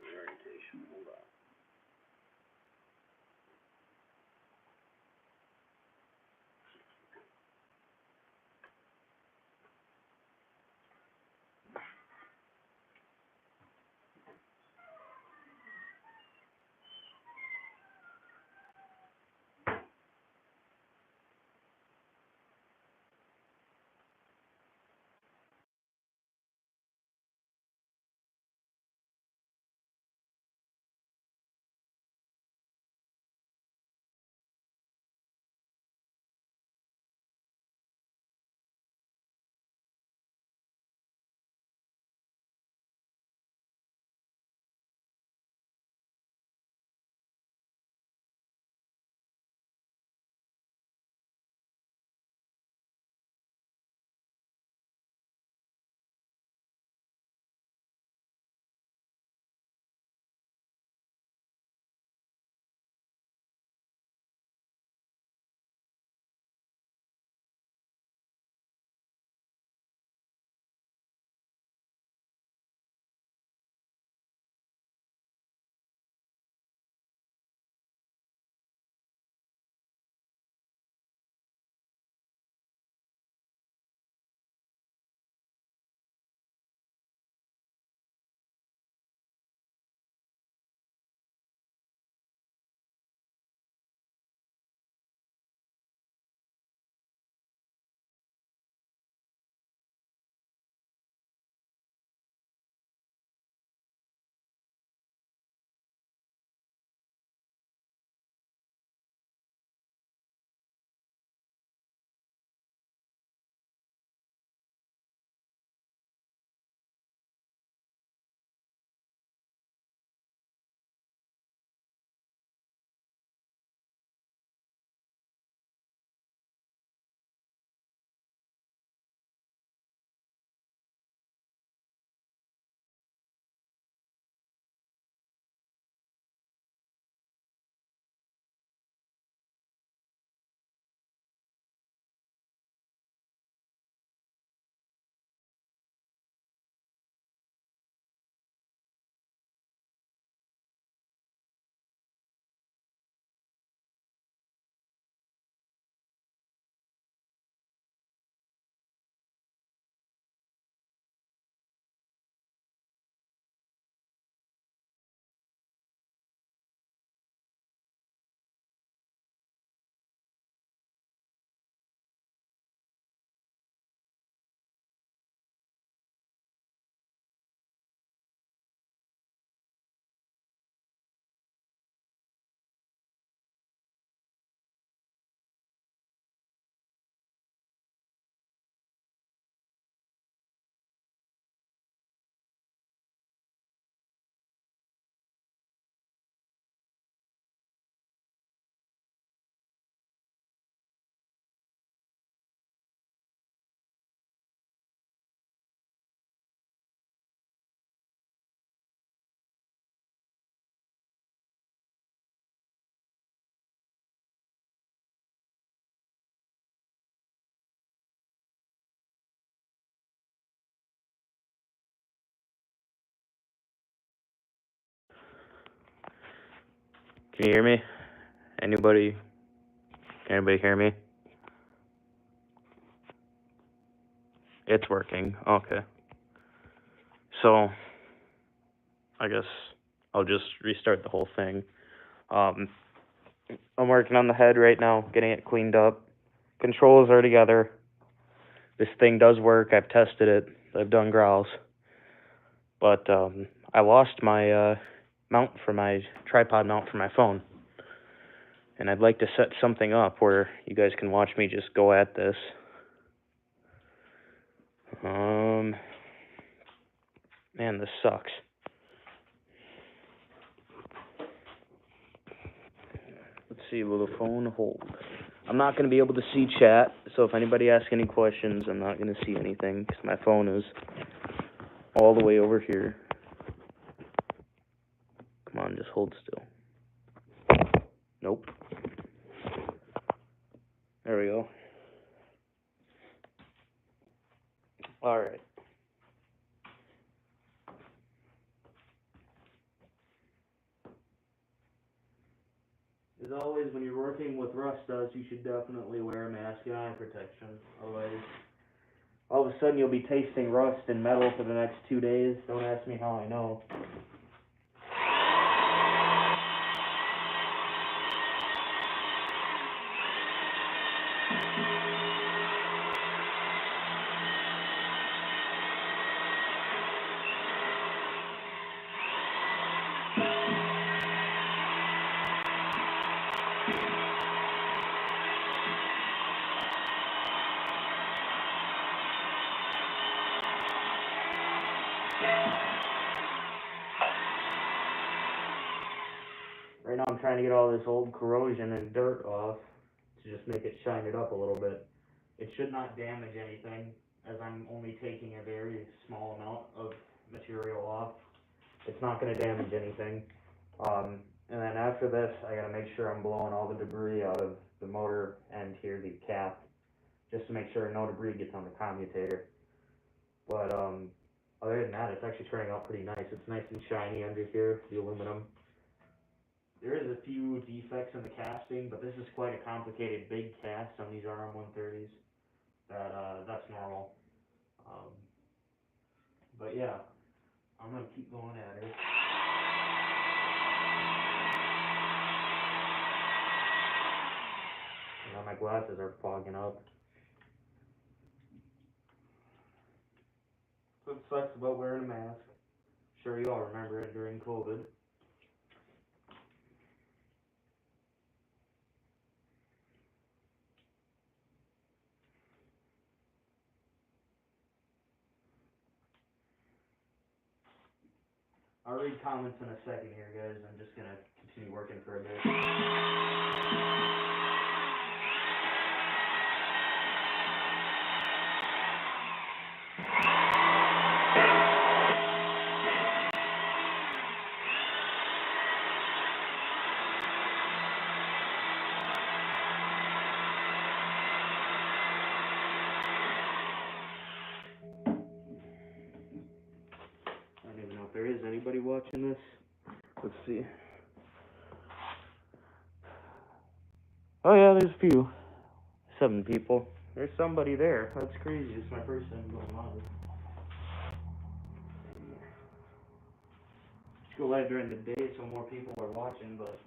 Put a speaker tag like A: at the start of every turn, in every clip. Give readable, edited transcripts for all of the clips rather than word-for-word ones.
A: Orientation, hold on.
B: Can you hear me? Anybody? Can anybody hear me? It's working. Okay. So, I guess I'll just restart the whole thing. Um, I'm working on the head right now, getting it cleaned up. Controls are together. This thing does work. I've tested it. I've done growls. But I lost my mount for my tripod mount for my phone. And I'd like to set something up where you guys can watch me just go at this. Man, this sucks. Let's see, will the phone hold? I'm not going to be able to see chat, so if anybody asks any questions, I'm not going to see anything, because my phone is all the way over here. Come on, just hold still. Nope. There we go. Alright. does, you should definitely wear a mask and eye protection. Otherwise, all of a sudden you'll be tasting rust and metal for the next 2 days. Don't ask me how I know. Right now I'm trying to get all this old corrosion and dirt off to just make it shine it up a little bit. It should not damage anything, as I'm only taking a very small amount of material off. It's not going to damage anything. And then after this, I got to make sure I'm blowing all the debris out of the motor end here, the cap, just to make sure no debris gets on the commutator. But other than that, it's actually turning out pretty nice. It's nice and shiny under here, the aluminum. There is a few defects in the casting, but this is quite a complicated big cast on these RM-130s. That's normal. But yeah, I'm gonna keep going at it. Now my glasses are fogging up. So it sucks about wearing a mask. Sure, you all remember it during COVID. I'll read comments in a second here, guys. I'm just gonna continue working for a bit. I don't even know if there is anybody watching this. Let's see. Oh yeah, there's a few. 7 people. There's somebody there. That's crazy. It's my first time going live. Just go live during the day so more people are watching, but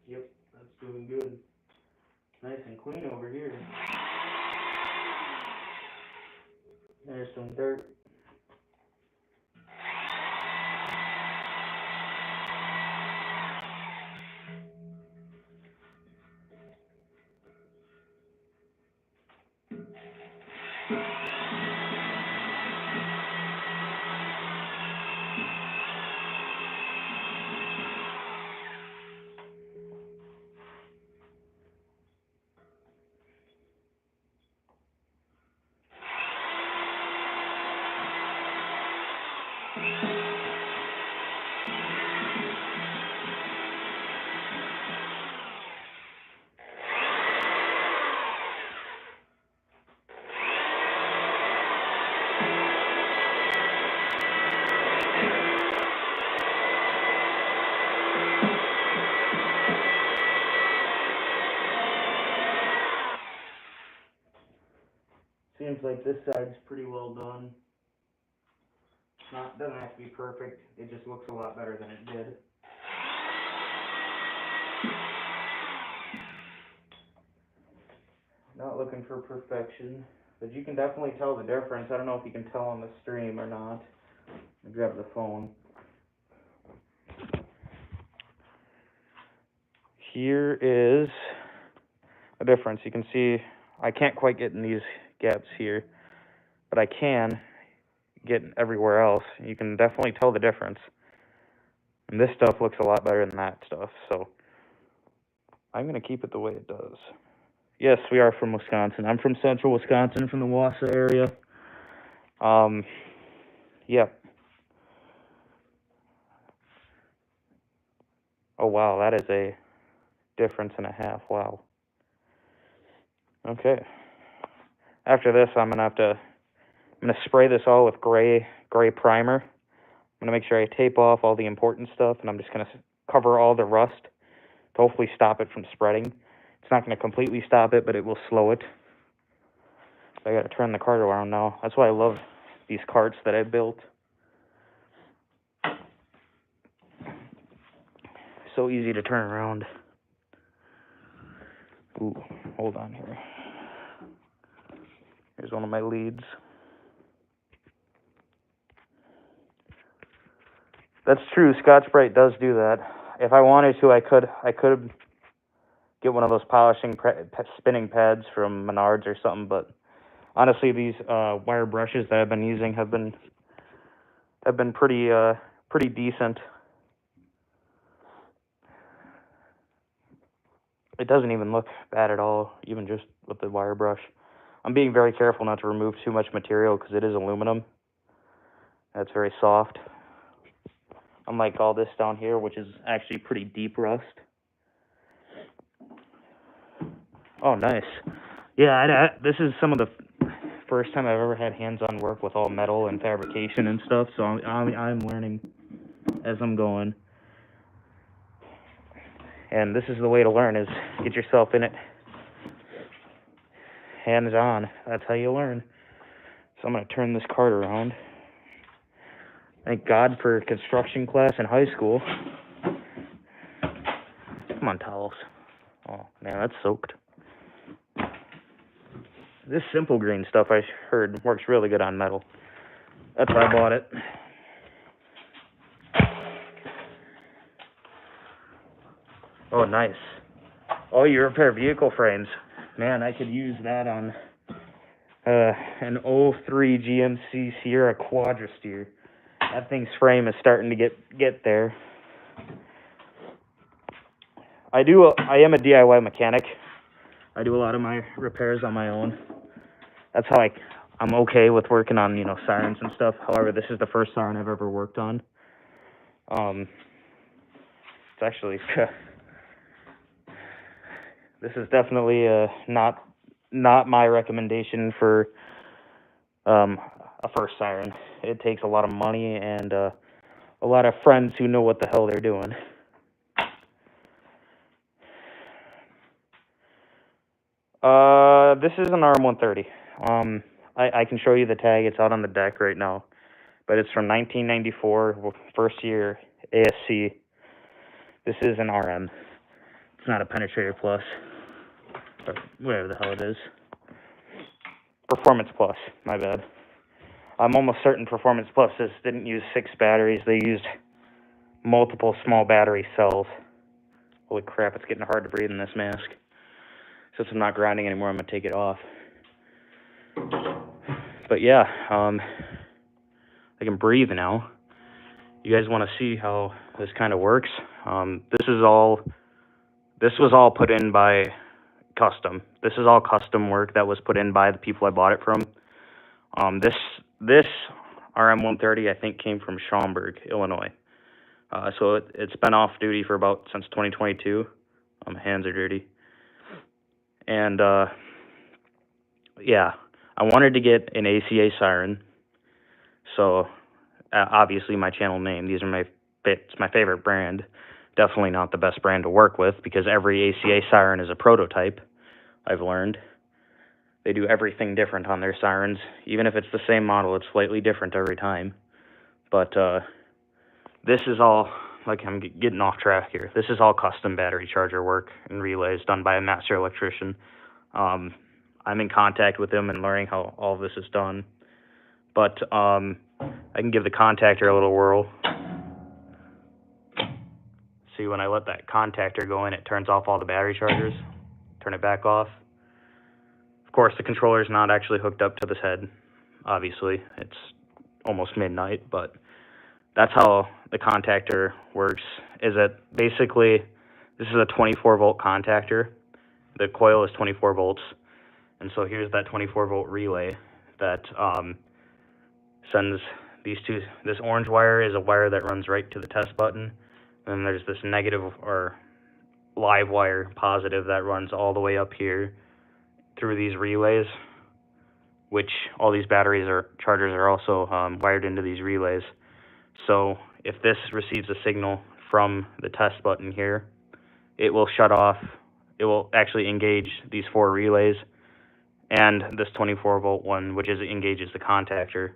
B: yep, that's doing good. Nice and clean over here. There's some dirt. seems like this side's pretty well done. Doesn't have to be perfect, it just looks a lot better than it did. Not looking for perfection, but you can definitely tell the difference. I don't know if you can tell on the stream or not. I'll grab the phone. Here is a difference. You can see I can't quite get in these gaps here, but I can get everywhere else. You can definitely tell the difference. And this stuff looks a lot better than that stuff, so I'm going to keep it the way it does. Yes, we are from Wisconsin. I'm from central Wisconsin, from the Wausau area. Yep. Oh, wow, that is a difference and a half. Wow. Okay. After this, I'm gonna spray this all with gray primer. I'm gonna make sure I tape off all the important stuff, and I'm just gonna cover all the rust to hopefully stop it from spreading. It's not gonna completely stop it, but it will slow it. I gotta turn the cart around now. That's why I love these carts that I built. So easy to turn around. Ooh, hold on here. Here's one of my leads. That's true, Scotch-Brite does do that. If I wanted to, I could get one of those polishing spinning pads from Menards or something, but honestly, these wire brushes that I've been using have been pretty decent. It doesn't even look bad at all, even just with the wire brush. I'm being very careful not to remove too much material because it is aluminum. That's very soft. Unlike all this down here, which is actually pretty deep rust. Oh, nice. Yeah, this is some of the first time I've ever had hands-on work with all metal and fabrication and stuff, so I'm learning as I'm going. And this is the way to learn, is get yourself in it. Hands-on. That's how you learn. So I'm going to turn this cart around. Thank God for construction class in high school. Come on, towels. Oh, man, that's soaked. This Simple Green stuff, I heard, works really good on metal. That's why I bought it. Oh, nice. Oh, you repair vehicle frames. Man, I could use that on an 03 GMC Sierra Quadra-Steer. That thing's frame is starting to get there. I am a DIY mechanic. I do a lot of my repairs on my own. That's how I'm okay with working on, sirens and stuff. However, this is the first siren I've ever worked on. It's actually this is definitely not my recommendation for a first siren. It takes a lot of money and a lot of friends who know what the hell they're doing. This is an RM-130. I can show you the tag. It's out on the deck right now. But it's from 1994, first year ASC. This is an RM. It's not a Penetrator Plus, or whatever the hell it is. Performance Plus, my bad. I'm almost certain Performance Pluses didn't use 6 batteries. They used multiple small battery cells. Holy crap, it's getting hard to breathe in this mask. Since I'm not grinding anymore, I'm going to take it off. But yeah, I can breathe now. You guys want to see how this kind of works? This was all put in by custom. This is all custom work that was put in by the people I bought it from. This RM-130 I think came from Schaumburg, Illinois. So it's been off duty for since 2022. My hands are dirty. And yeah, I wanted to get an ACA siren. So obviously my channel name. These are it's my favorite brand. Definitely not the best brand to work with because every ACA siren is a prototype, I've learned. They do everything different on their sirens. Even if it's the same model, it's slightly different every time. But this is all, like, I'm getting off track here. This is all custom battery charger work and relays done by a master electrician. I'm in contact with him and learning how all of this is done. But I can give the contactor a little whirl. See, when I let that contactor go in, it turns off all the battery chargers. Turn it back off. Of course, the controller's not actually hooked up to this head. Obviously, it's almost midnight, but that's how the contactor works. Is that basically, this is a 24-volt contactor. The coil is 24 volts. And so here's that 24-volt relay that sends these two. This orange wire is a wire that runs right to the test button. And then there's this negative or live wire, positive, that runs all the way up here through these relays, which all these chargers are also wired into these relays. So if this receives a signal from the test button here, it will shut off. It will actually engage these 4 relays and this 24-volt one, which engages the contactor.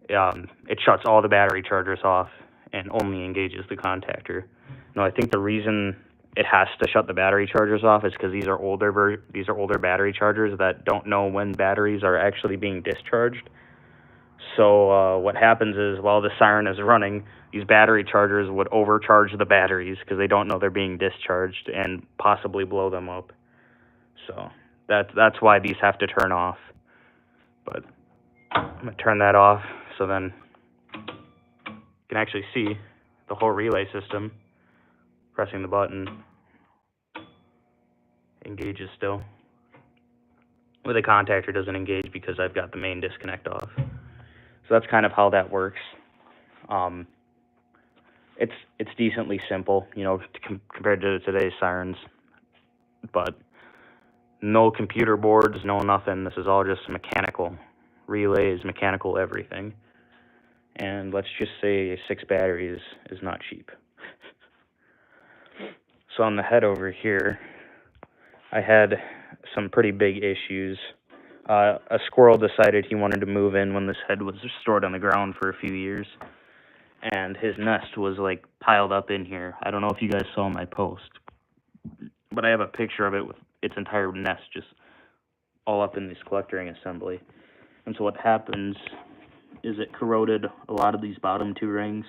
B: It shuts all the battery chargers off and only engages the contactor. Now, I think the reason it has to shut the battery chargers off is because these are older battery chargers that don't know when batteries are actually being discharged. So what happens is, while the siren is running, these battery chargers would overcharge the batteries because they don't know they're being discharged and possibly blow them up. So that's why these have to turn off. But I'm gonna turn that off so then you can actually see the whole relay system. Pressing the button engages still. With the contactor doesn't engage because I've got the main disconnect off. So that's kind of how that works. It's decently simple, you know, compared to today's sirens, but no computer boards, no nothing. This is all just mechanical relays, mechanical everything. And let's just say 6 batteries is not cheap. So on the head over here, I had some pretty big issues. A squirrel decided he wanted to move in when this head was stored on the ground for a few years, and his nest was like piled up in here. I don't know if you guys saw my post, but I have a picture of it with its entire nest just all up in this collector ring assembly. And so what happens is it corroded a lot of these bottom 2 rings.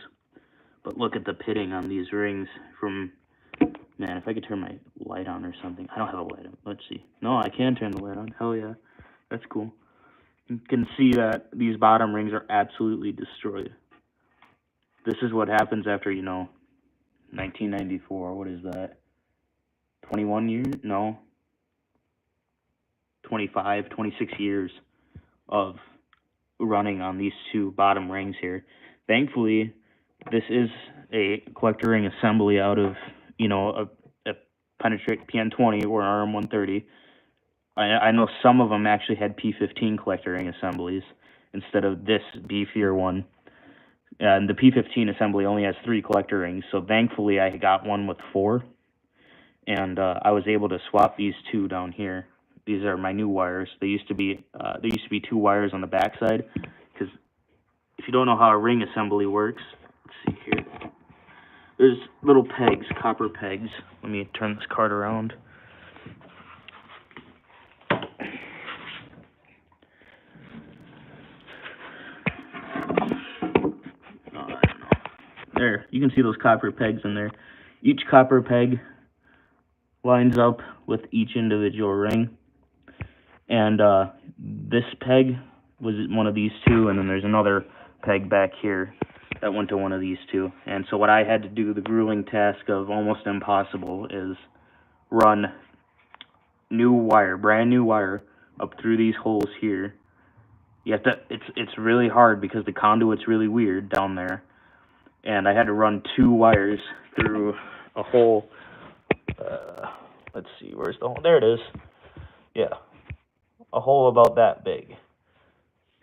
B: But look at the pitting on these rings from, man, if I could turn my light on or something. I don't have a light on. Let's see. No, I can turn the light on. Hell yeah. That's cool. You can see that these bottom rings are absolutely destroyed. This is what happens after, 1994. What is that? 21 years? No. 25, 26 years of running on these 2 bottom rings here. Thankfully, this is a collector ring assembly out of, a penetrate PN20 or RM-130. I know some of them actually had P15 collector ring assemblies instead of this beefier one. And the P15 assembly only has 3 collector rings, so thankfully I got one with 4. And I was able to swap these 2 down here. These are my new wires. They used to be 2 wires on the backside, because if you don't know how a ring assembly works, let's see here. There's little pegs, copper pegs. Let me turn this card around. There, you can see those copper pegs in there. Each copper peg lines up with each individual ring. And this peg was one of these 2, and then there's another peg back here that went to one of these 2. And so what I had to do, the grueling task of almost impossible, is run brand new wire up through these holes here. You have to, it's really hard because the conduit's really weird down there. And I had to run 2 wires through a hole. Let's see, where's the hole? There it is. Yeah, a hole about that big.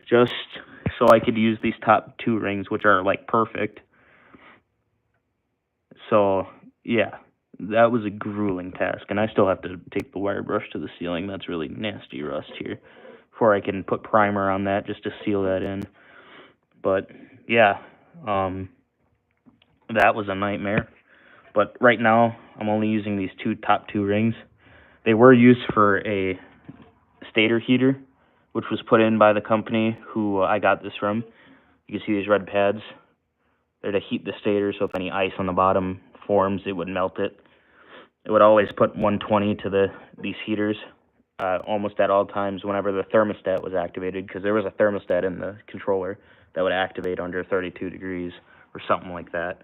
B: Just so I could use these top 2 rings, which are like perfect. So, yeah, that was a grueling task, and I still have to take the wire brush to the ceiling. That's really nasty rust here before I can put primer on that just to seal that in. But yeah, that was a nightmare. But right now, I'm only using these top two rings. They were used for a stator heater, which was put in by the company who I got this from. You can see these red pads. They're to heat the stator, so if any ice on the bottom forms, it would melt it. It would always put 120 to these heaters almost at all times whenever the thermostat was activated, because there was a thermostat in the controller that would activate under 32 degrees or something like that.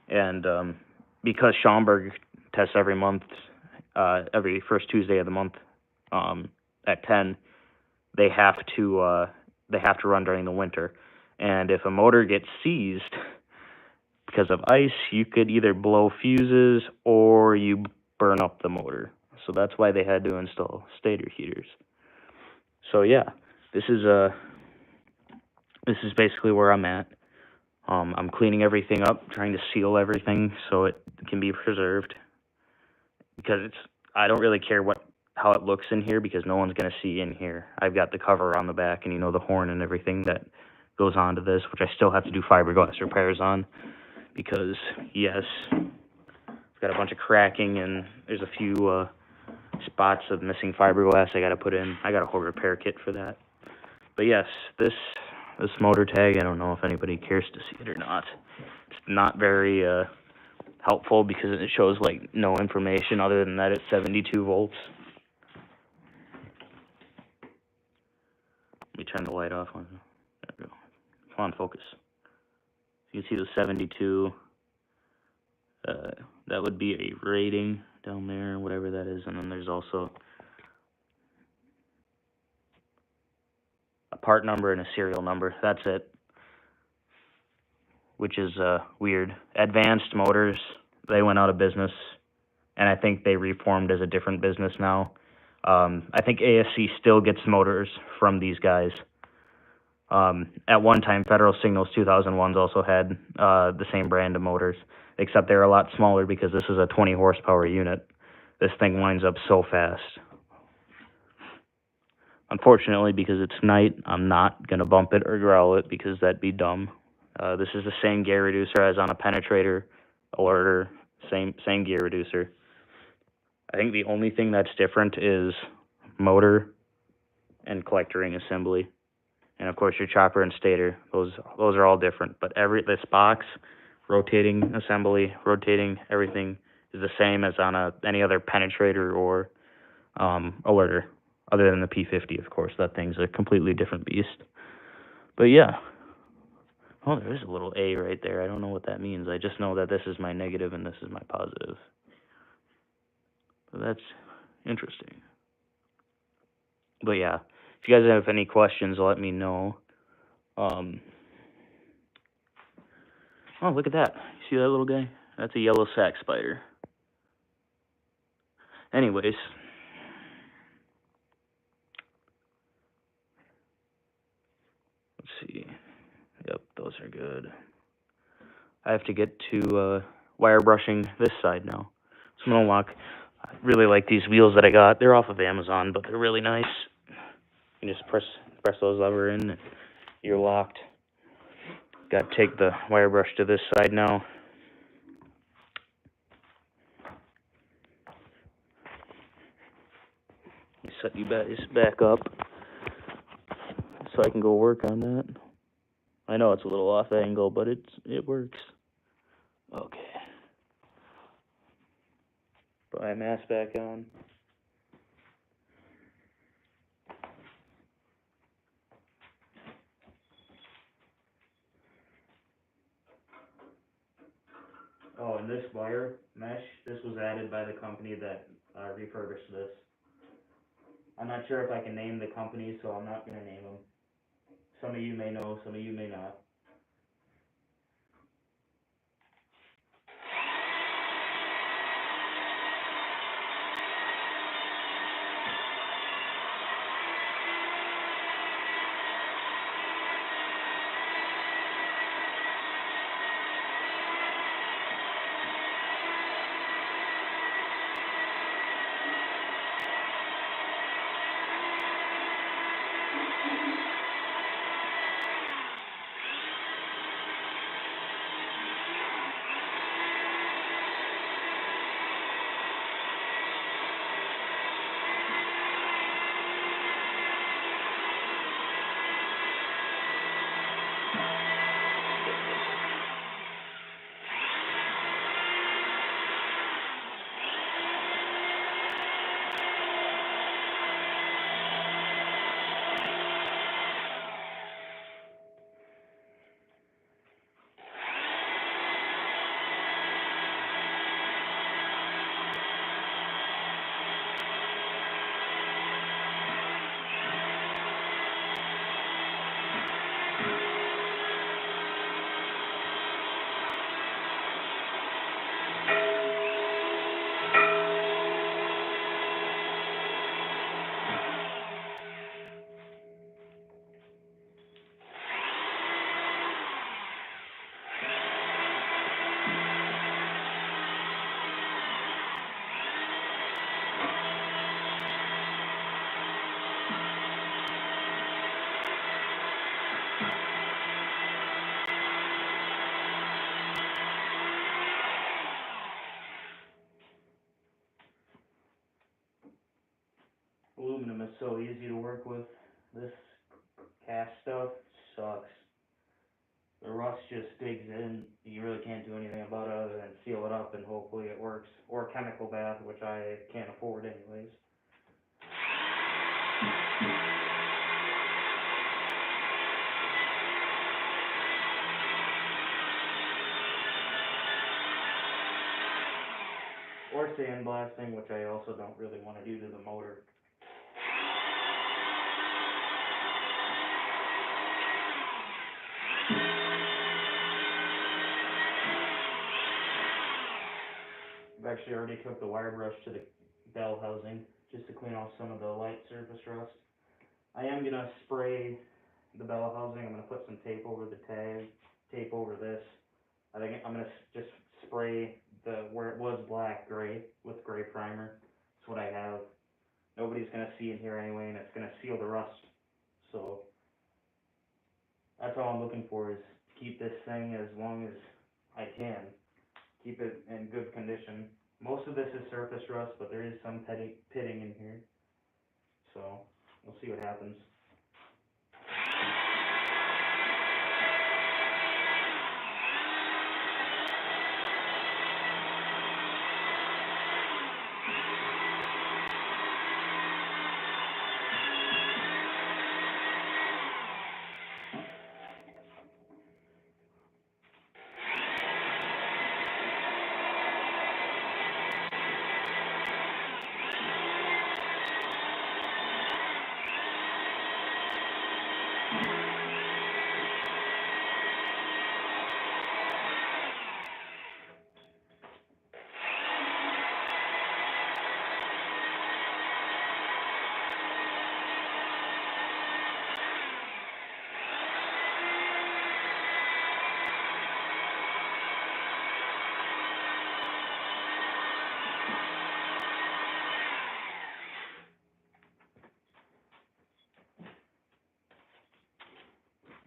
B: And because Schaumburg tests every month, every first Tuesday of the month at 10, they have to run during the winter. And if a motor gets seized because of ice, you could either blow fuses or you burn up the motor. So that's why they had to install stator heaters. So yeah, this is basically where I'm at. I'm cleaning everything up, trying to seal everything so it can be preserved. Because I don't really care how it looks in here, because no one's gonna see in here. I've got the cover on the back, and the horn and everything that goes onto this, which I still have to do fiberglass repairs on, because yes, it's got a bunch of cracking and there's a few spots of missing fiberglass I gotta put in. I got a whole repair kit for that. But yes, this motor tag, I don't know if anybody cares to see it or not. It's not very helpful because it shows like no information other than that it's 72 volts. Let me turn the light off. There we go. Come on, focus. You can see the 72. That would be a rating down there, whatever that is, and then there's also a part number and a serial number. That's it. Which is weird. Advanced Motors, they went out of business, and I think they reformed as a different business now. I think ASC still gets motors from these guys. At one time, Federal Signals 2001s also had the same brand of motors, except they're a lot smaller because this is a 20 horsepower unit. This thing winds up so fast. Unfortunately, because it's night, I'm not going to bump it or growl it because that'd be dumb. This is the same gear reducer as on a penetrator, alerter, same gear reducer. I think the only thing that's different is motor and collector ring assembly. And of course your chopper and stator, those are all different. But this box, rotating assembly, rotating everything is the same as on any other penetrator or alerter, other than the P50, of course. That thing's a completely different beast. But yeah. Oh, there is a little A right there. I don't know what that means. I just know that this is my negative and this is my positive. So that's interesting. But yeah, if you guys have any questions, let me know. Oh, look at that. See that little guy? That's a yellow sac spider. Anyways. Let's see. Yep, those are good. I have to get to wire brushing this side now. So I'm going to lock. I really like these wheels that I got. They're off of Amazon, but they're really nice. You just press those lever in and you're locked. Got to take the wire brush to this side now. Set you guys back up so I can go work on that. I know it's a little off angle, but it works. Okay. Put my mask back on. Oh, and this wire mesh, this was added by the company that refurbished this. I'm not sure if I can name the company, so I'm not going to name them. Some of you may know, some of you may not. aluminum is so easy to work with. This cast stuff sucks. The rust just digs in. You really can't do anything about it other than seal it up and hopefully it works. Or chemical bath, which I can't afford anyways. Or sandblasting, which I also don't really want to do to the motor. I've actually already took the wire brush to the bell housing just to clean off some of the light surface rust. I am going to spray the bell housing. I'm going to put some tape over the tag, tape over this. I think I'm going to just spray the where it was black gray with gray primer. That's what I have. Nobody's going to see in here anyway, and it's going to seal the rust. So that's all I'm looking for, is keep this thing as long as I can. Keep it in good condition. Most of this is surface rust, but there is some pitting in here. So we'll see what happens.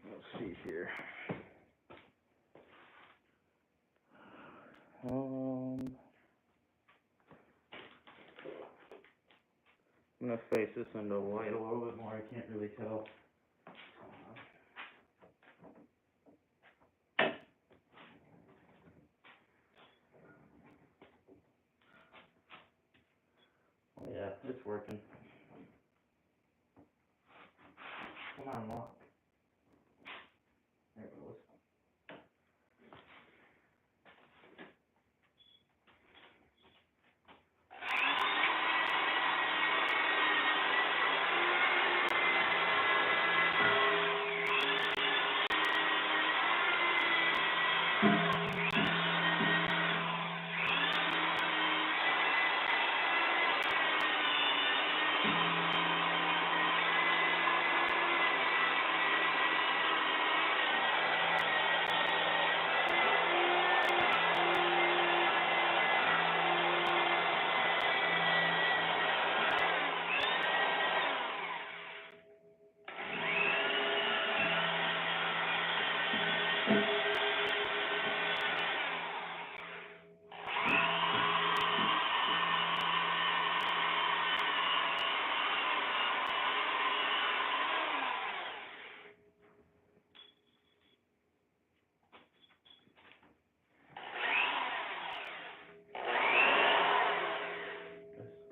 B: Let's see here. I'm gonna face this into white a little bit more. I can't really tell. Oh yeah, it's working. Come on, lock. There it goes.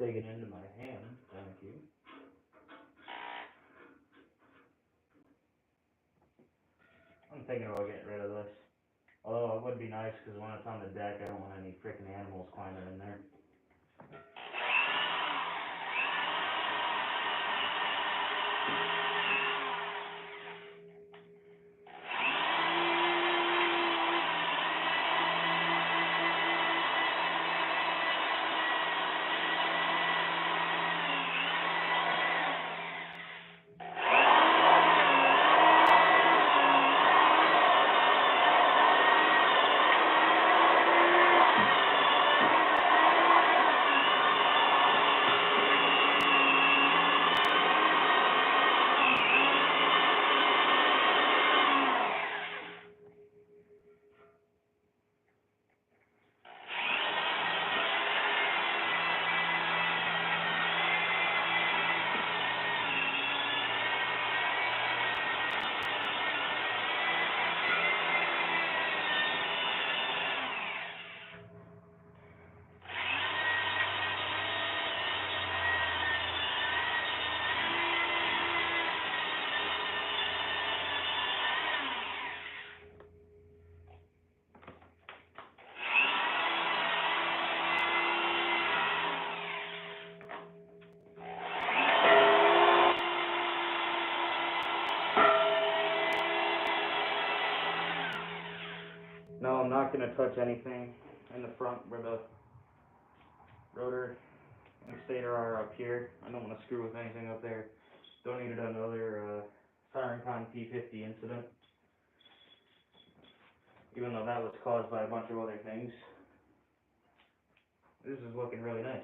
B: Digging into my hand, thank you. I'm thinking about getting rid of this. Although it would be nice, because when it's on the deck, I don't want any freaking animals climbing in there. to touch anything in the front where the rotor and stator are up here. I don't want to screw with anything up there. Don't need another Siren P50 incident, even though that was caused by a bunch of other things. This is looking really nice.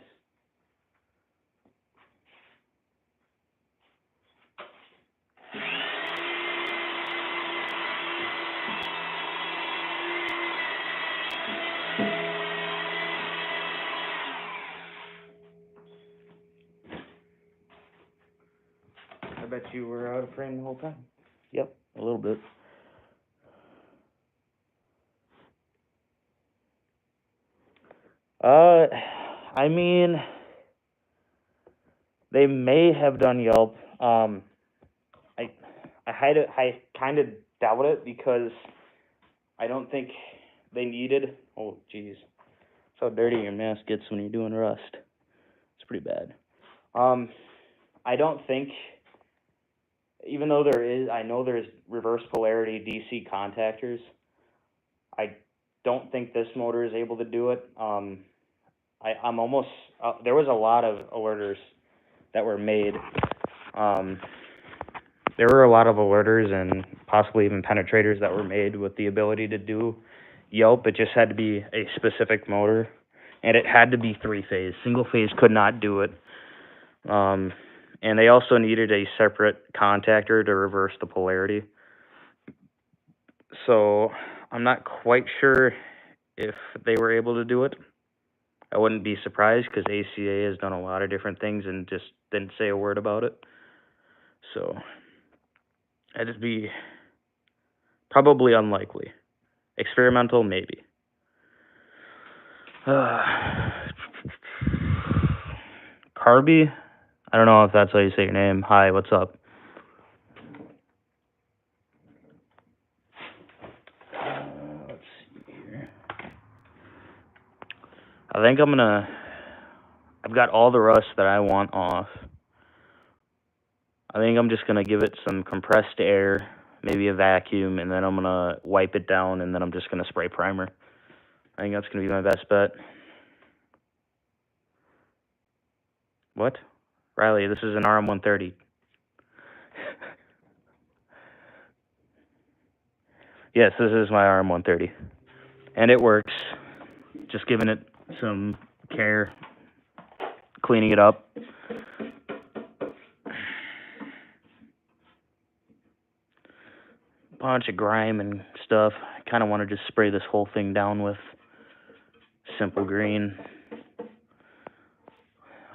B: I bet you were out of frame the whole time. Yep, a little bit. I mean, they may have done Yelp. I kind of doubt it because I don't think they needed. Oh, jeez, that's how dirty your mask gets when you're doing rust. It's pretty bad. I don't think, even though I know there's reverse polarity DC contactors, I don't think this motor is able to do it. I'm almost, there was a lot of alerters that were made. There were a lot of alerters and possibly even penetrators that were made with the ability to do Yelp. It just had to be a specific motor, and it had to be three-phase. Single-phase could not do it. And they also needed a separate contactor to reverse the polarity. So I'm not quite sure if they were able to do it. I wouldn't be surprised because ACA has done a lot of different things and just didn't say a word about it. So that'd be probably unlikely. Experimental, maybe. Carby? I don't know if that's how you say your name. Hi, what's up? Let's see here. I think I've got all the rust that I want off. I think I'm just gonna give it some compressed air, maybe a vacuum, and then I'm gonna wipe it down, and then I'm just gonna spray primer. I think that's gonna be my best bet. What? Riley, this is an RM-130. Yes, this is my RM-130. And it works. Just giving it some care, cleaning it up. Bunch of grime and stuff. I kind of want to just spray this whole thing down with simple green.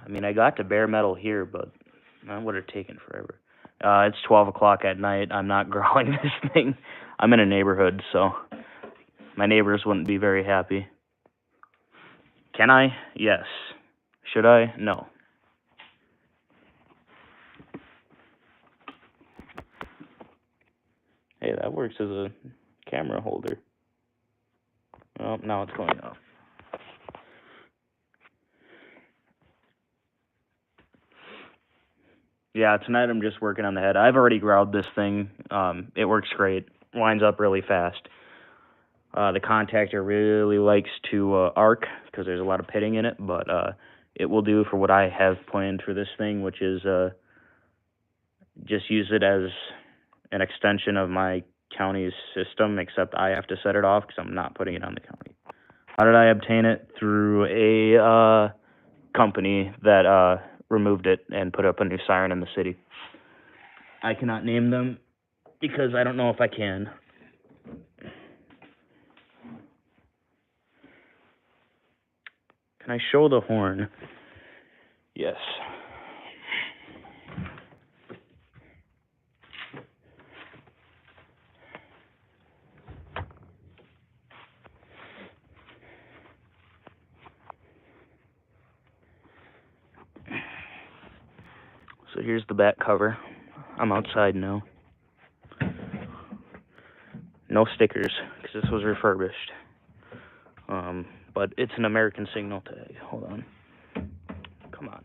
B: I mean, I got to bare metal here, but that would have taken forever. It's 12 o'clock at night. I'm not growling this thing. I'm in a neighborhood, so my neighbors wouldn't be very happy. Can I? Yes. Should I? No. Hey, that works as a camera holder. Oh, now it's going off. Yeah, tonight I'm just working on the head. I've already growled this thing. It works great. Winds up really fast. The contactor really likes to arc because there's a lot of pitting in it, but it will do for what I have planned for this thing, which is just use it as an extension of my county's system, except I have to set it off because I'm not putting it on the county. How did I obtain it? Through a company that removed it and put up a new siren in the city. I cannot name them because I don't know if I can. Can I show the horn? Yes. So here's the back cover. I'm outside now. No stickers, because this was refurbished. But it's an American signal tag. Hold on. Come on.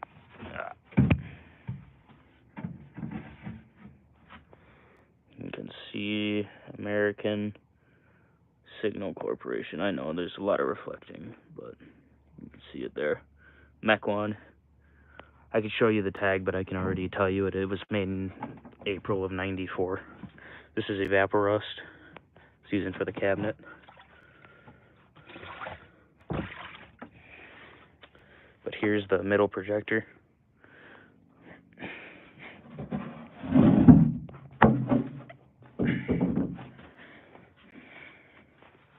B: You can see American Signal Corporation. I know there's a lot of reflecting, but you can see it there. Mech 1. I could show you the tag, but I can already tell you it was made in April of '94. This is Evaporust. It's used for the cabinet. But here's the middle projector.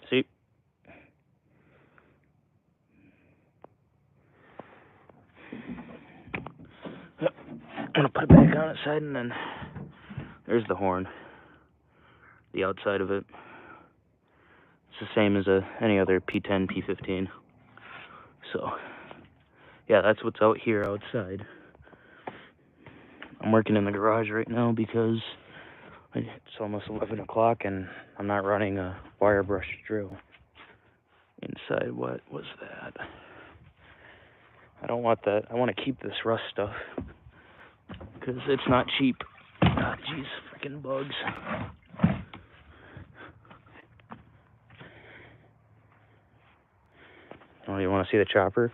B: See? I'm gonna put it back on its side, and then there's the horn. The outside of it. It's the same as any other P10, P15. So, yeah, that's what's out here outside. I'm working in the garage right now because it's almost 11 o'clock and I'm not running a wire brush drill inside. What was that? I don't want that. I want to keep this rust stuff because it's not cheap. Ah, jeez, freaking bugs. Oh, you want to see the chopper?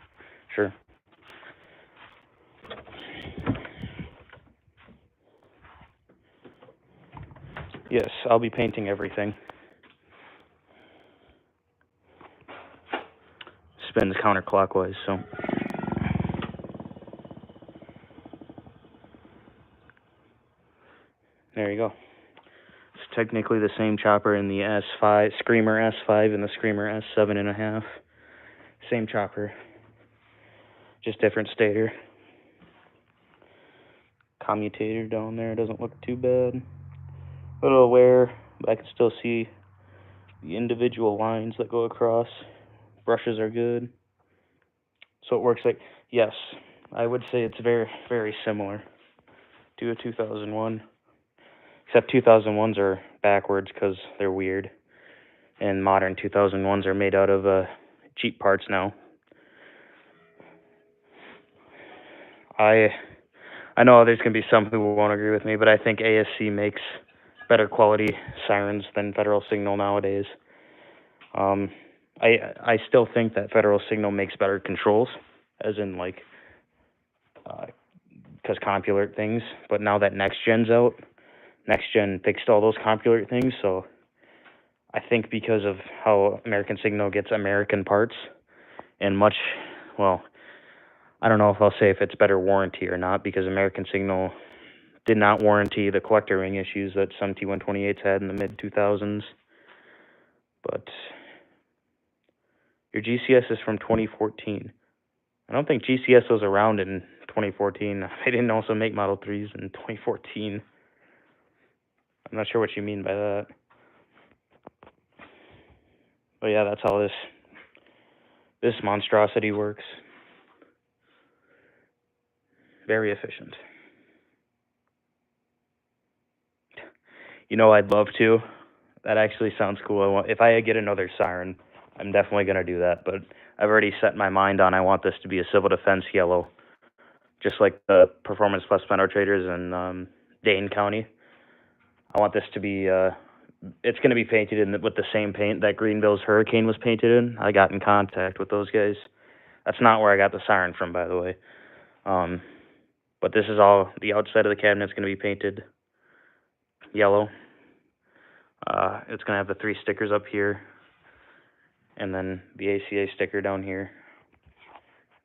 B: Sure. Yes, I'll be painting everything. Spins counterclockwise, so. There you go. It's technically the same chopper in the S5, Screamer S5 and the Screamer S7.5. Same chopper, just different stator. Commutator down there doesn't look too bad. A little wear, but I can still see the individual lines that go across. Brushes are good. So it works like, yes, I would say it's very, very similar to a 2001. Except 2001s are backwards because they're weird. And modern 2001s are made out of cheap parts now. I know there's going to be some who won't agree with me, but I think ASC makes better quality sirens than Federal Signal nowadays. I still think that Federal Signal makes better controls, as in like, because CompuAlert things, but now that Next Gen's out, Next Gen fixed all those CompuAlert things, so I think because of how American Signal gets American parts and much, well, I don't know if I'll say if it's better warranty or not, because American Signal did not warranty the collector ring issues that some T128s had in the mid-2000s. But your GCS is from 2014. I don't think GCS was around in 2014. They didn't also make Model 3s in 2014. I'm not sure what you mean by that. But yeah, that's how this monstrosity works. Very efficient. You know, I'd love to. That actually sounds cool. If I get another Siren, I'm definitely going to do that. But I've already set my mind on I want this to be a civil defense yellow, just like the Performance Plus Splendour Traders in Dane County. I want this to be, it's going to be painted with the same paint that Greenville's Hurricane was painted in. I got in contact with those guys. That's not where I got the Siren from, by the way. But this is all, the outside of the cabinet's going to be painted yellow. It's going to have the 3 stickers up here, and then the ACA sticker down here.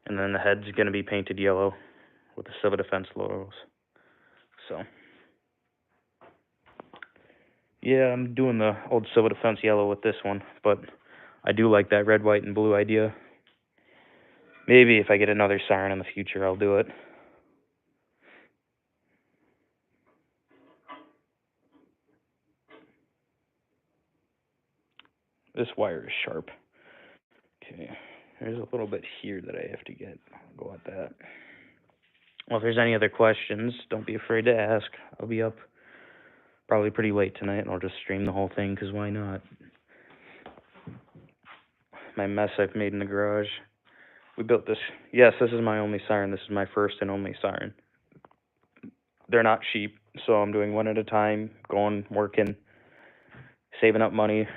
B: And then the head's going to be painted yellow with the Civil Defense logos. So, yeah, I'm doing the old Civil Defense yellow with this one, but I do like that red, white, and blue idea. Maybe if I get another Siren in the future, I'll do it. This wire is sharp. Okay, there's a little bit here that I have to get. I'll go at that. Well, if there's any other questions, don't be afraid to ask. I'll be up probably pretty late tonight, and I'll just stream the whole thing, because why not? My mess I've made in the garage. We built this. Yes, this is my only Siren. This is my first and only Siren. They're not cheap, so I'm doing one at a time, going, working, saving up money.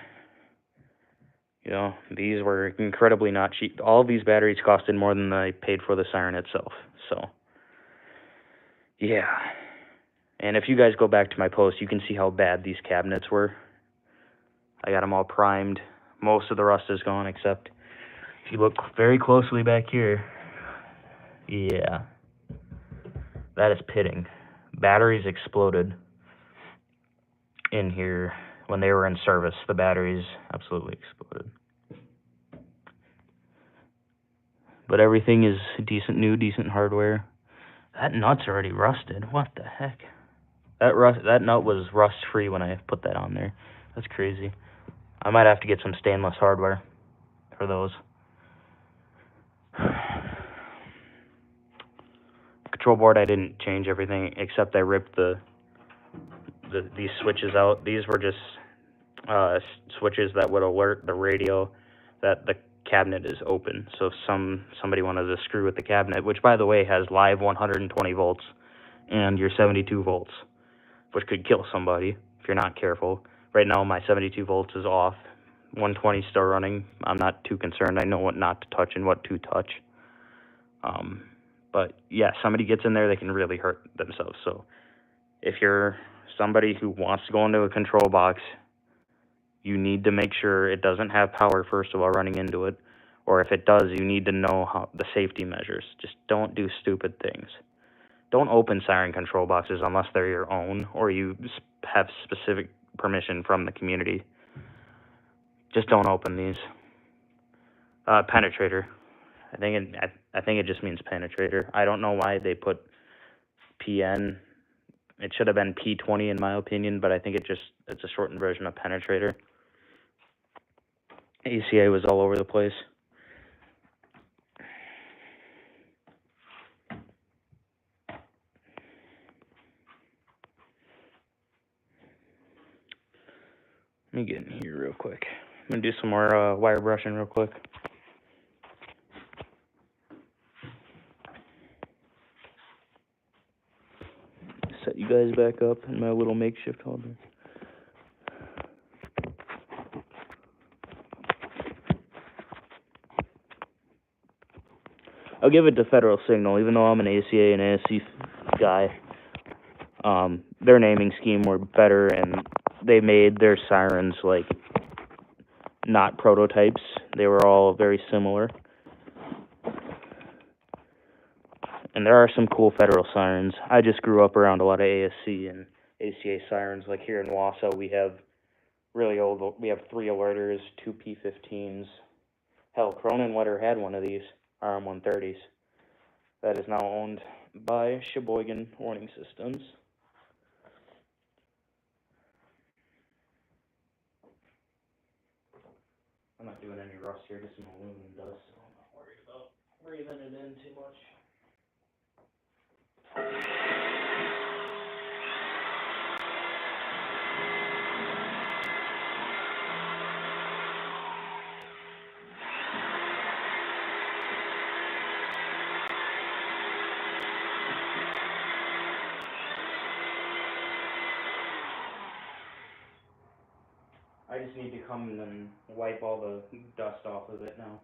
B: You know, these were incredibly not cheap. All of these batteries costed more than I paid for the Siren itself. So, yeah. And if you guys go back to my post, you can see how bad these cabinets were. I got them all primed. Most of the rust is gone, except if you look very closely back here, yeah, that is pitting. Batteries exploded in here when they were in service. The batteries absolutely exploded. But everything is decent new, decent hardware. That nut's already rusted. What the heck? That nut was rust free when I put that on there. That's crazy. I might have to get some stainless hardware for those. Control board, I didn't change everything except I ripped these switches out. These were just switches that would alert the radio that the cabinet is open. So if somebody wanted to screw with the cabinet, which by the way has live 120 volts and your 72 volts, which could kill somebody if you're not careful. Right now my 72 volts is off. 120 is still running. I'm not too concerned. I know what not to touch and what to touch. But yeah, somebody gets in there, they can really hurt themselves. So if you're somebody who wants to go into a control box, you need to make sure it doesn't have power, first of all, running into it. Or if it does, you need to know how the safety measures. Just don't do stupid things. Don't open Siren control boxes unless they're your own or you have specific permission from the community. Just don't open these. Penetrator. I think it just means penetrator. I don't know why they put PN. It should have been P20 in my opinion, but I think it's a shortened version of penetrator. ACA was all over the place. Let me get in here real quick. I'm gonna do some more wire brushing real quick. Set you guys back up in my little makeshift holder. I'll give it to Federal Signal, even though I'm an ACA and ASC guy. Their naming scheme were better, and they made their sirens like not prototypes. They were all very similar. And there are some cool Federal sirens. I just grew up around a lot of ASC and ACA sirens. Like here in Wausau, we have really old. We have 3 alerters, 2 P15s. Hell, Cronin Wetter had one of these RM-130s. That is now owned by Sheboygan Warning Systems. I'm not doing any rust here, just some aluminum dust, so I'm not worried about breathing it in too much. I just need to come and wipe all the dust off of it now.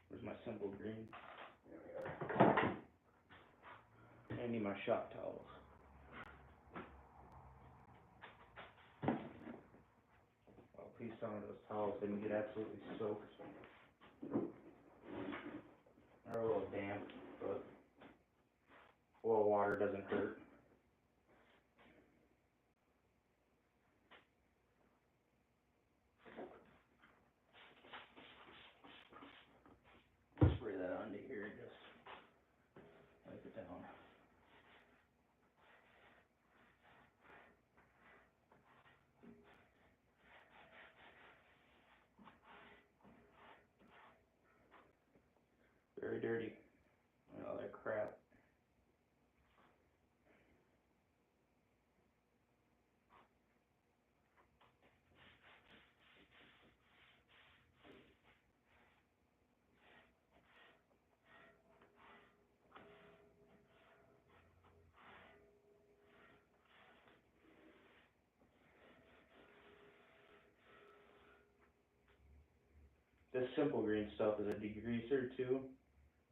B: Where's my simple green? There we are. I need my shop towels. Oh, please tell me those towels didn't get absolutely soaked. They're a little damp, but a little water doesn't hurt. Spray that onto here and just wipe it down. Very dirty. All that crap. this simple green stuff is a degreaser too.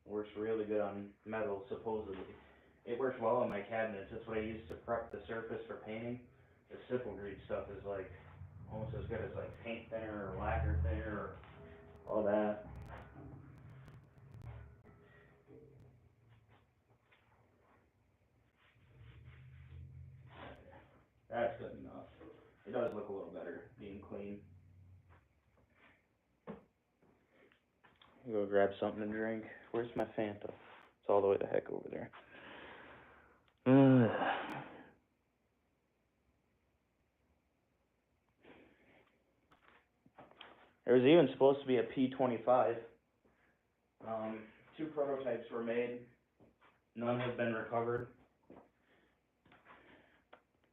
B: Works really good on metal, supposedly. It works well on my cabinets. That's what I use to prep the surface for painting. The simple green stuff is like almost as good as like paint thinner or lacquer thinner or all that. That's good enough. It does look a little better being clean. Go grab something to drink. Where's my Fanta? It's all the way the heck over there. There was even supposed to be a P25. 2 prototypes were made. None have been recovered.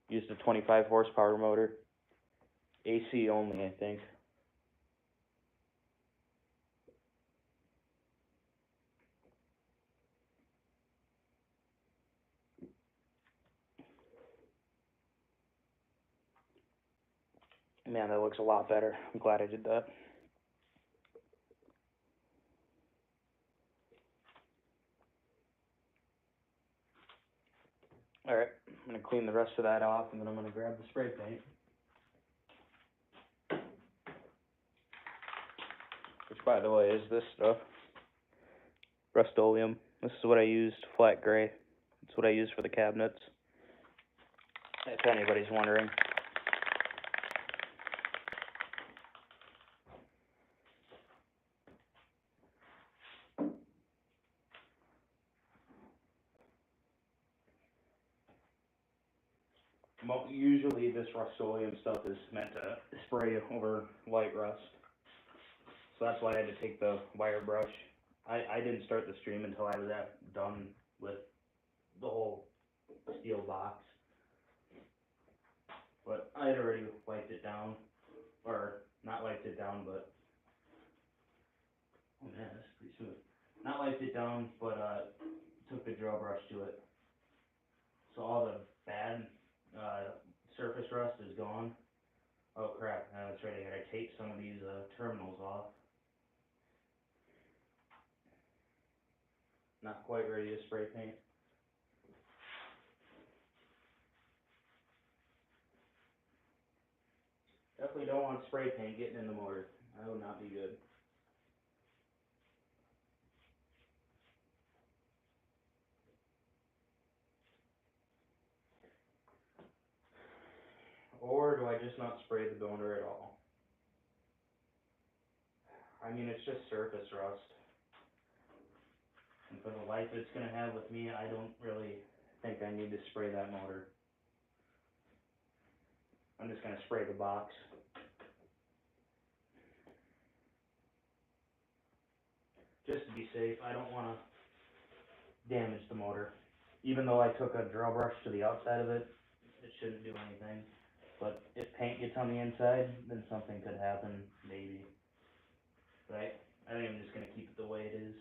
B: Used a 25 horsepower motor. AC only, I think. Man, that looks a lot better. I'm glad I did that. Alright, I'm going to clean the rest of that off, and then I'm going to grab the spray paint. Which, by the way, is this stuff. Rust-Oleum. This is what I used, flat gray. It's what I use for the cabinets, if anybody's wondering. Usually this Rust-Oleum stuff is meant to spray over light rust. So that's why I had to take the wire brush. I didn't start the stream until I was done with the whole steel box. But I had already wiped it down. Or, not wiped it down, but... Oh man, this is pretty smooth. Not wiped it down, but took the drill brush to it. So all the bad surface rust is gone. Oh crap, that's right, I gotta tape some of these terminals off. Not quite ready to spray paint. Definitely don't want spray paint getting in the motor. That would not be good. Or do I just not spray the motor at all? I mean, it's just surface rust. And for the life it's going to have with me, I don't really think I need to spray that motor. I'm just going to spray the box. Just to be safe, I don't want to damage the motor. Even though I took a drill brush to the outside of it, it shouldn't do anything. But if paint gets on the inside, then something could happen, maybe. But I think I'm just going to keep it the way it is.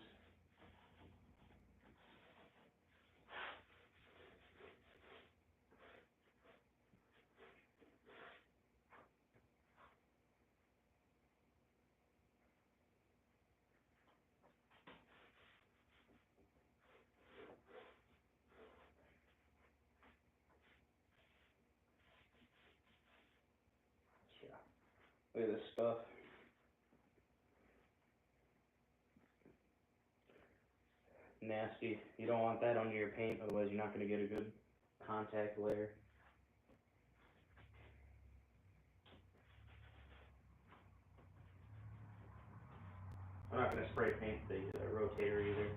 B: Yeah. Look at this stuff. Nasty. You don't want that under your paint, otherwise you're not going to get a good contact layer. I'm not going to spray paint the rotator either.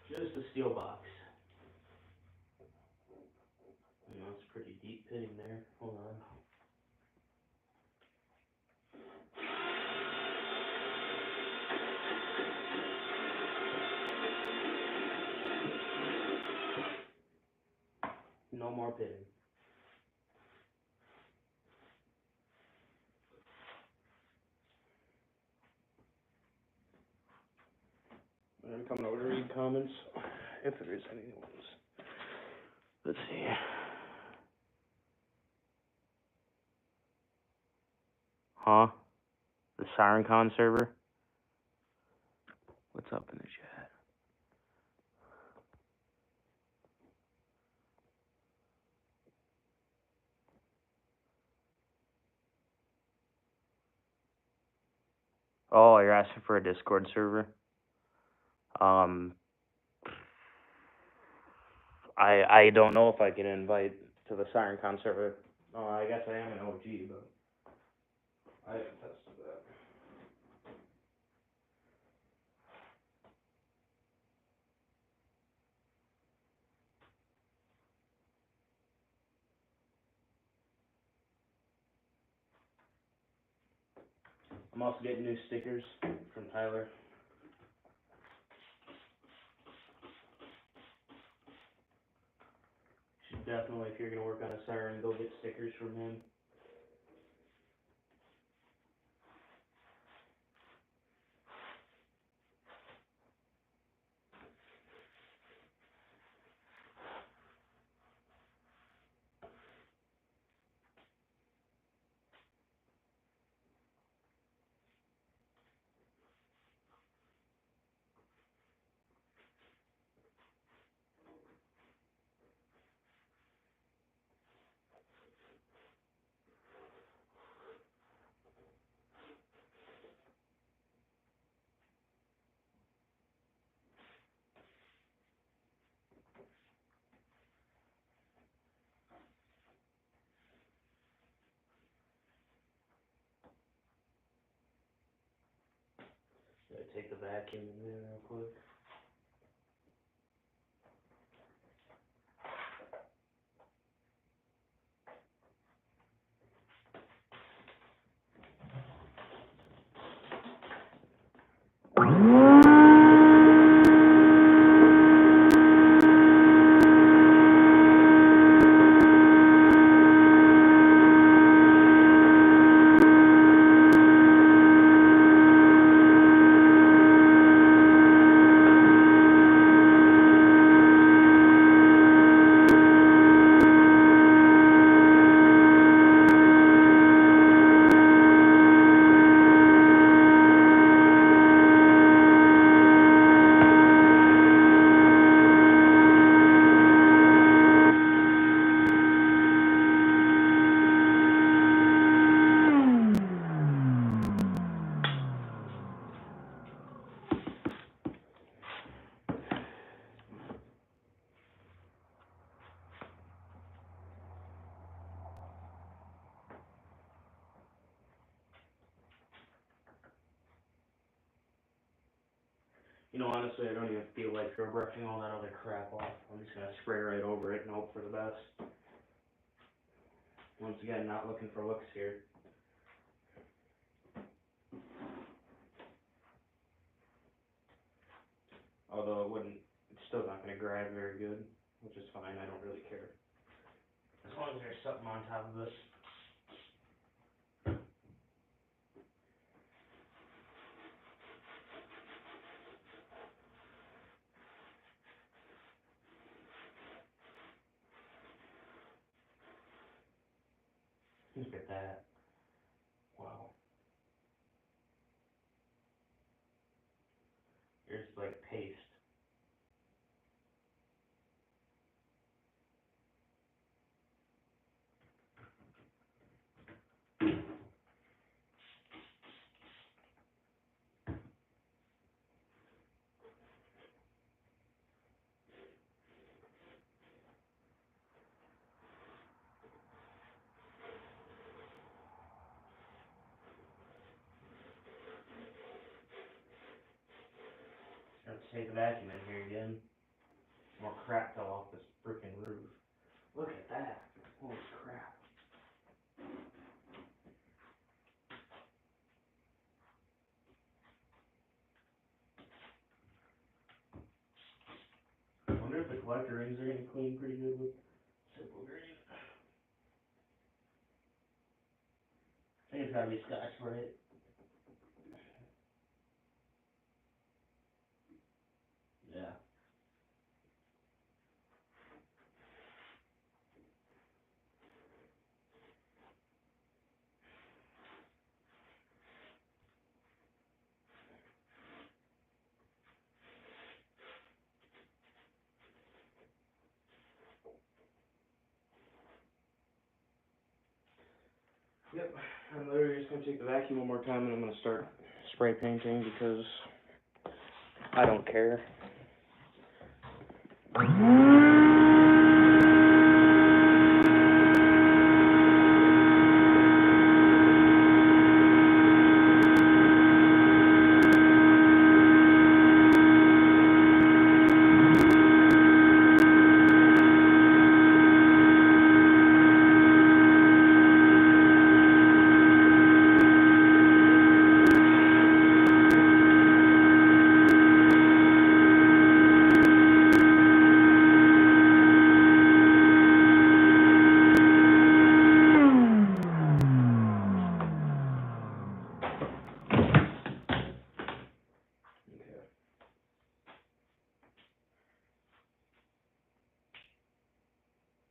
B: Just the steel box. You know, it's pretty deep pitting there. Hold on. No more pitting. I'm coming over to read comments, if there is any ones. Let's see. Huh? The Siren server? What's up in the chat? Oh, you're asking for a Discord server? I don't know if I can invite to the Siren server. I guess I am an OG, but I haven't tested that. I'm also getting new stickers from Tyler. Should definitely, if you're gonna work on a Siren, go get stickers from him. Gotta take the vacuum in there real quick. You know, honestly, I don't even feel like brushing all that other crap off. I'm just gonna spray right over it and hope for the best. Once again, not looking for looks here. Although it's still not gonna grab very good, which is fine, I don't really care. As long as there's something on top of this. Look at that. Wow. There's like paste. Let's take the vacuum in here again. More crap fell off this freaking roof. Look at that. Holy crap. I wonder if the collector rings are gonna clean pretty good with simple green. I think it's gotta be Scotch-Brite. Yeah. Yep, I'm literally just gonna take the vacuum one more time and I'm gonna start spray painting because I don't care.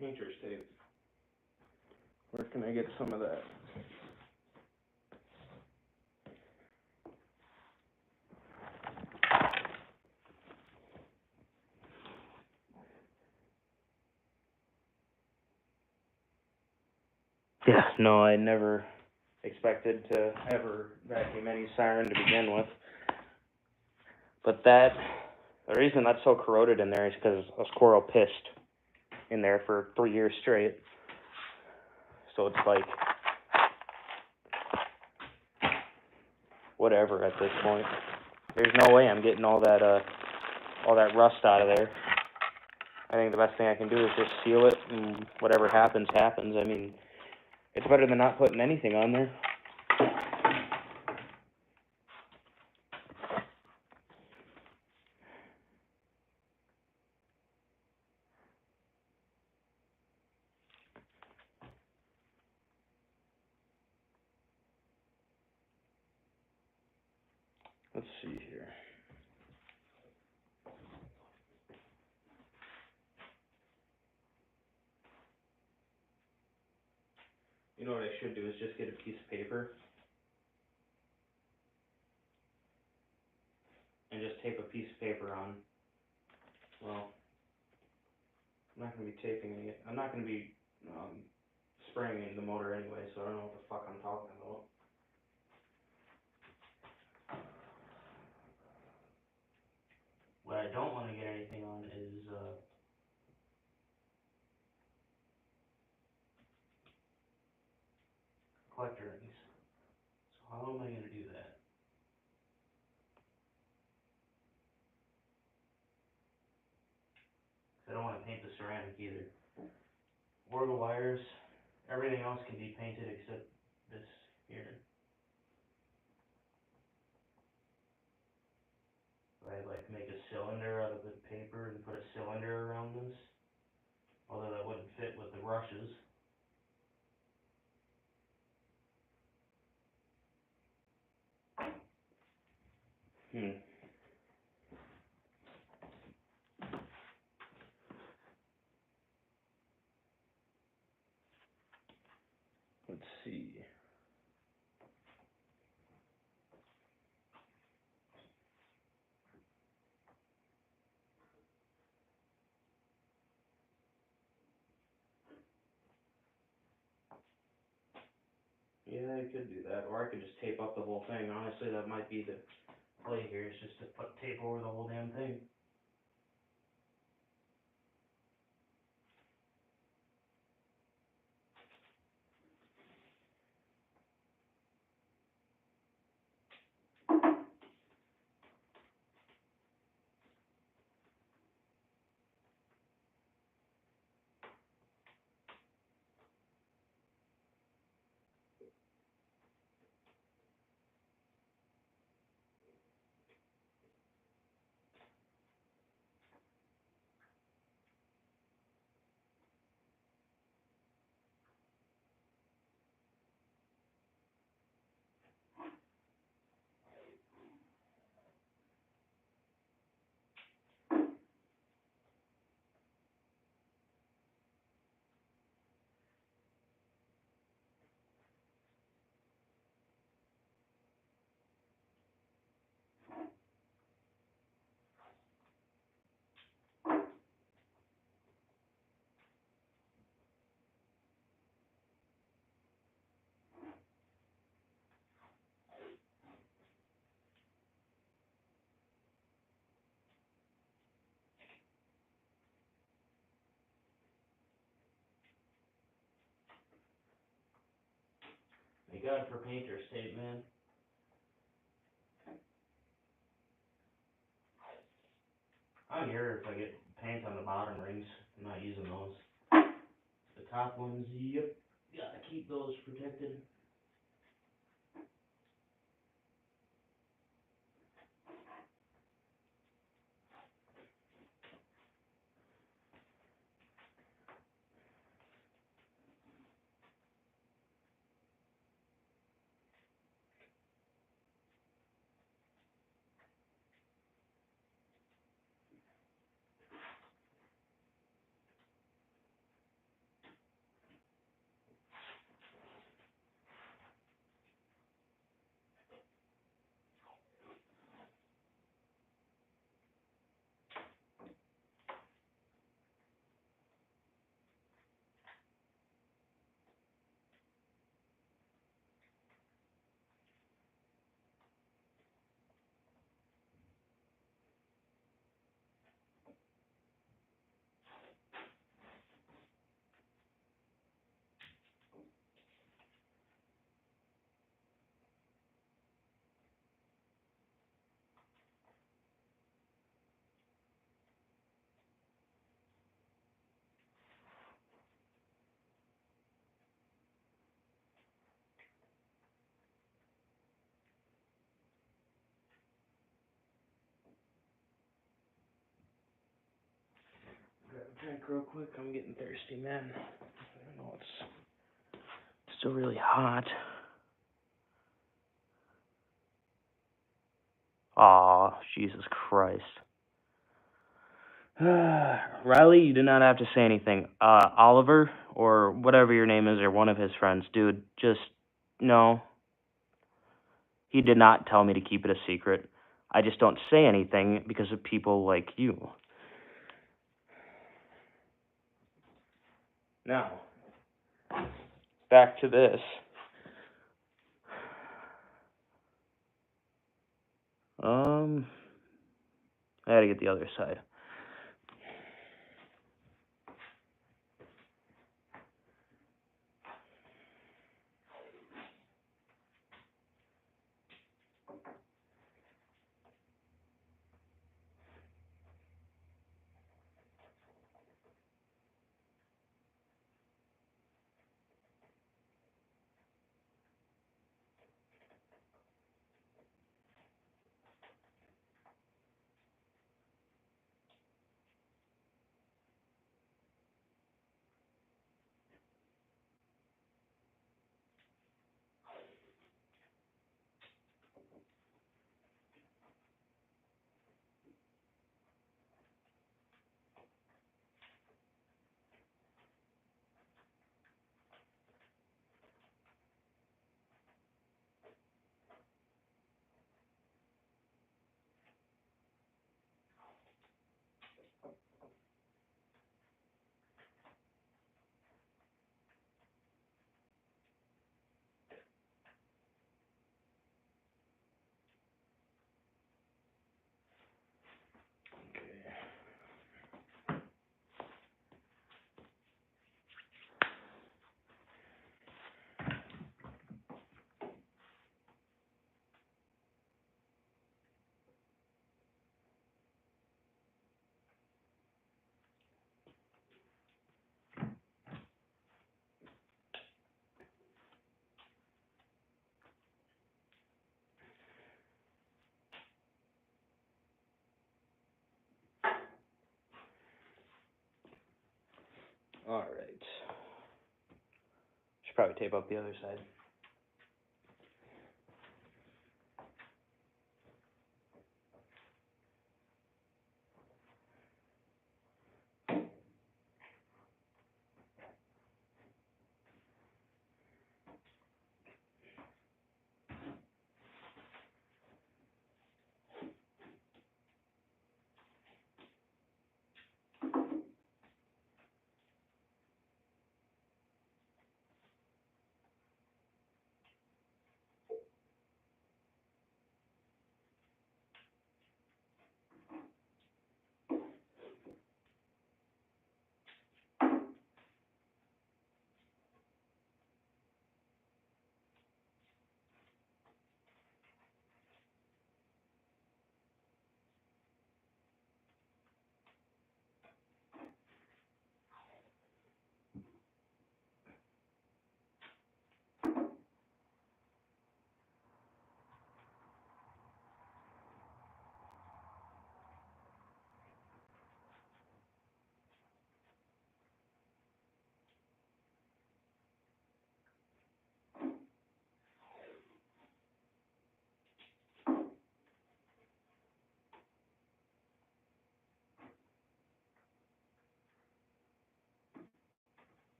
B: Painter's tape. Where can I get some of that? Yeah, no, I never expected to ever vacuum any Siren to begin with. But the reason that's so corroded in there is because a squirrel pissed in there for 3 years straight. So it's like, whatever at this point. There's no way I'm getting all that rust out of there. I think the best thing I can do is just seal it, and whatever happens, happens. I mean, it's better than not putting anything on there. Let's see here. You know what I should do is just get a piece of paper and just tape a piece of paper on. Well, I'm not going to be taping it. I'm not going to be spraying it in the motor anyway, so I don't know what the fuck I'm talking about. What I don't want to get anything on is collector rings. So how am I going to do that? I don't want to paint the ceramic either. Or the wires. Everything else can be painted except this here. I'd like to make a cylinder out of the paper and put a cylinder around this. Although that wouldn't fit with the brushes. Let's see. Yeah, I could do that, or I could just tape up the whole thing. Honestly, that might be the play here, is just to put tape over the whole damn thing. Thank God for painter's tape, man. I don't care if I get paint on the bottom rings. I'm not using those. The top ones, yep. Gotta keep those protected. Grab a drink real quick. I'm getting thirsty, man. I know it's still really hot. Aw, Jesus Christ. Riley, you did not have to say anything. Oliver, or whatever your name is, or one of his friends, dude, just, no. He did not tell me to keep it a secret. I just don't say anything because of people like you. Now, back to this. I had to get the other side. All right. Should probably tape up the other side.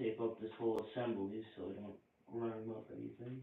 B: tape up this whole assembly so I don't rhyme up anything.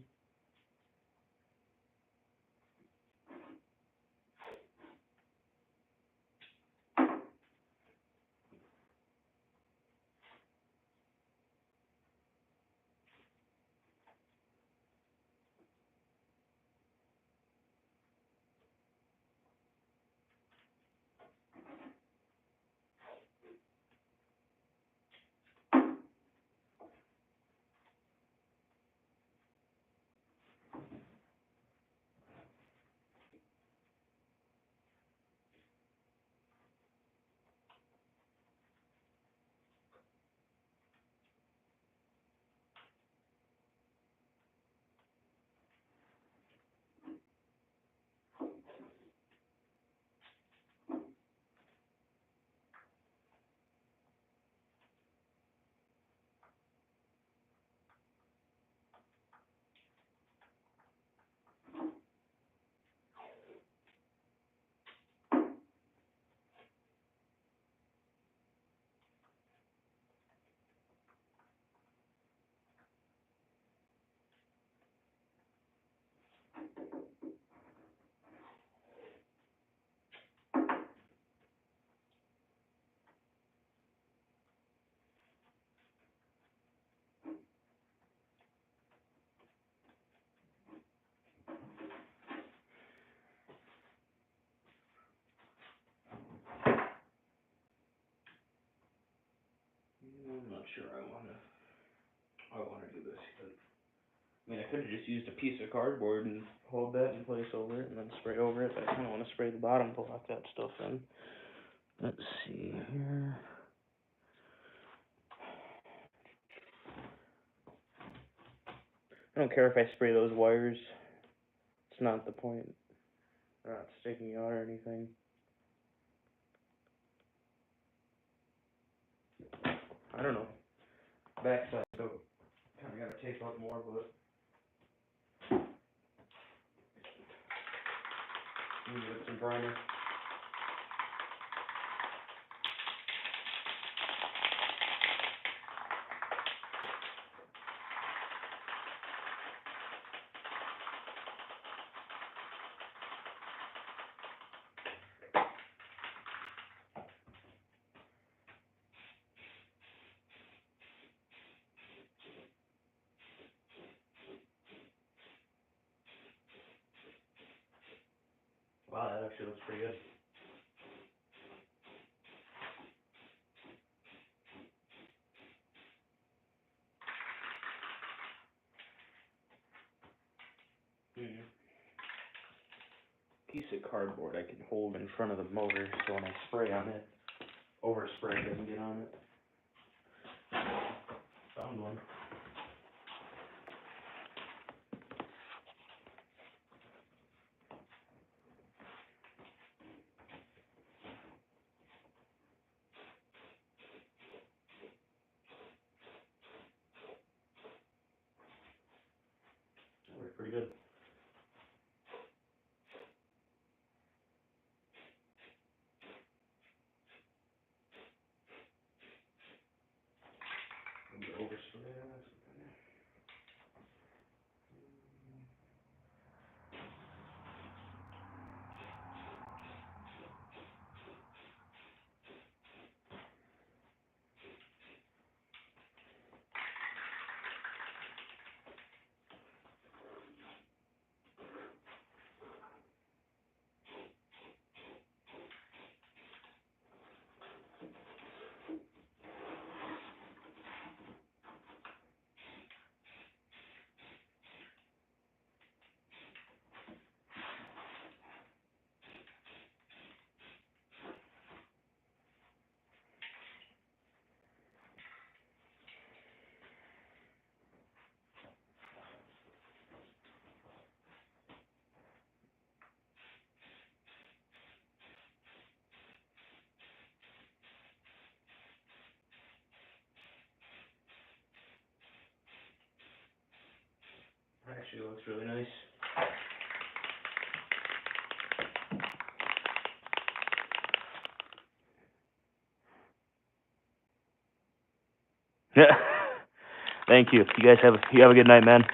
B: I'm not sure I wanna do this, but I mean, I could have just used a piece of cardboard and hold that in place over it and then spray over it, but I kinda wanna spray the bottom to lock that stuff in. Let's see here. I don't care if I spray those wires. It's not the point. They're not sticking out or anything. I don't know. Backside, so kinda gotta tape up more, but maybe with some primer. Wow, that actually looks pretty good. Piece of cardboard I can hold in front of the motor so when I spray on it, overspray doesn't get on it. Found one. That worked pretty good. Overspray that. Actually looks really nice. Yeah. Thank you. You guys have a good night, man.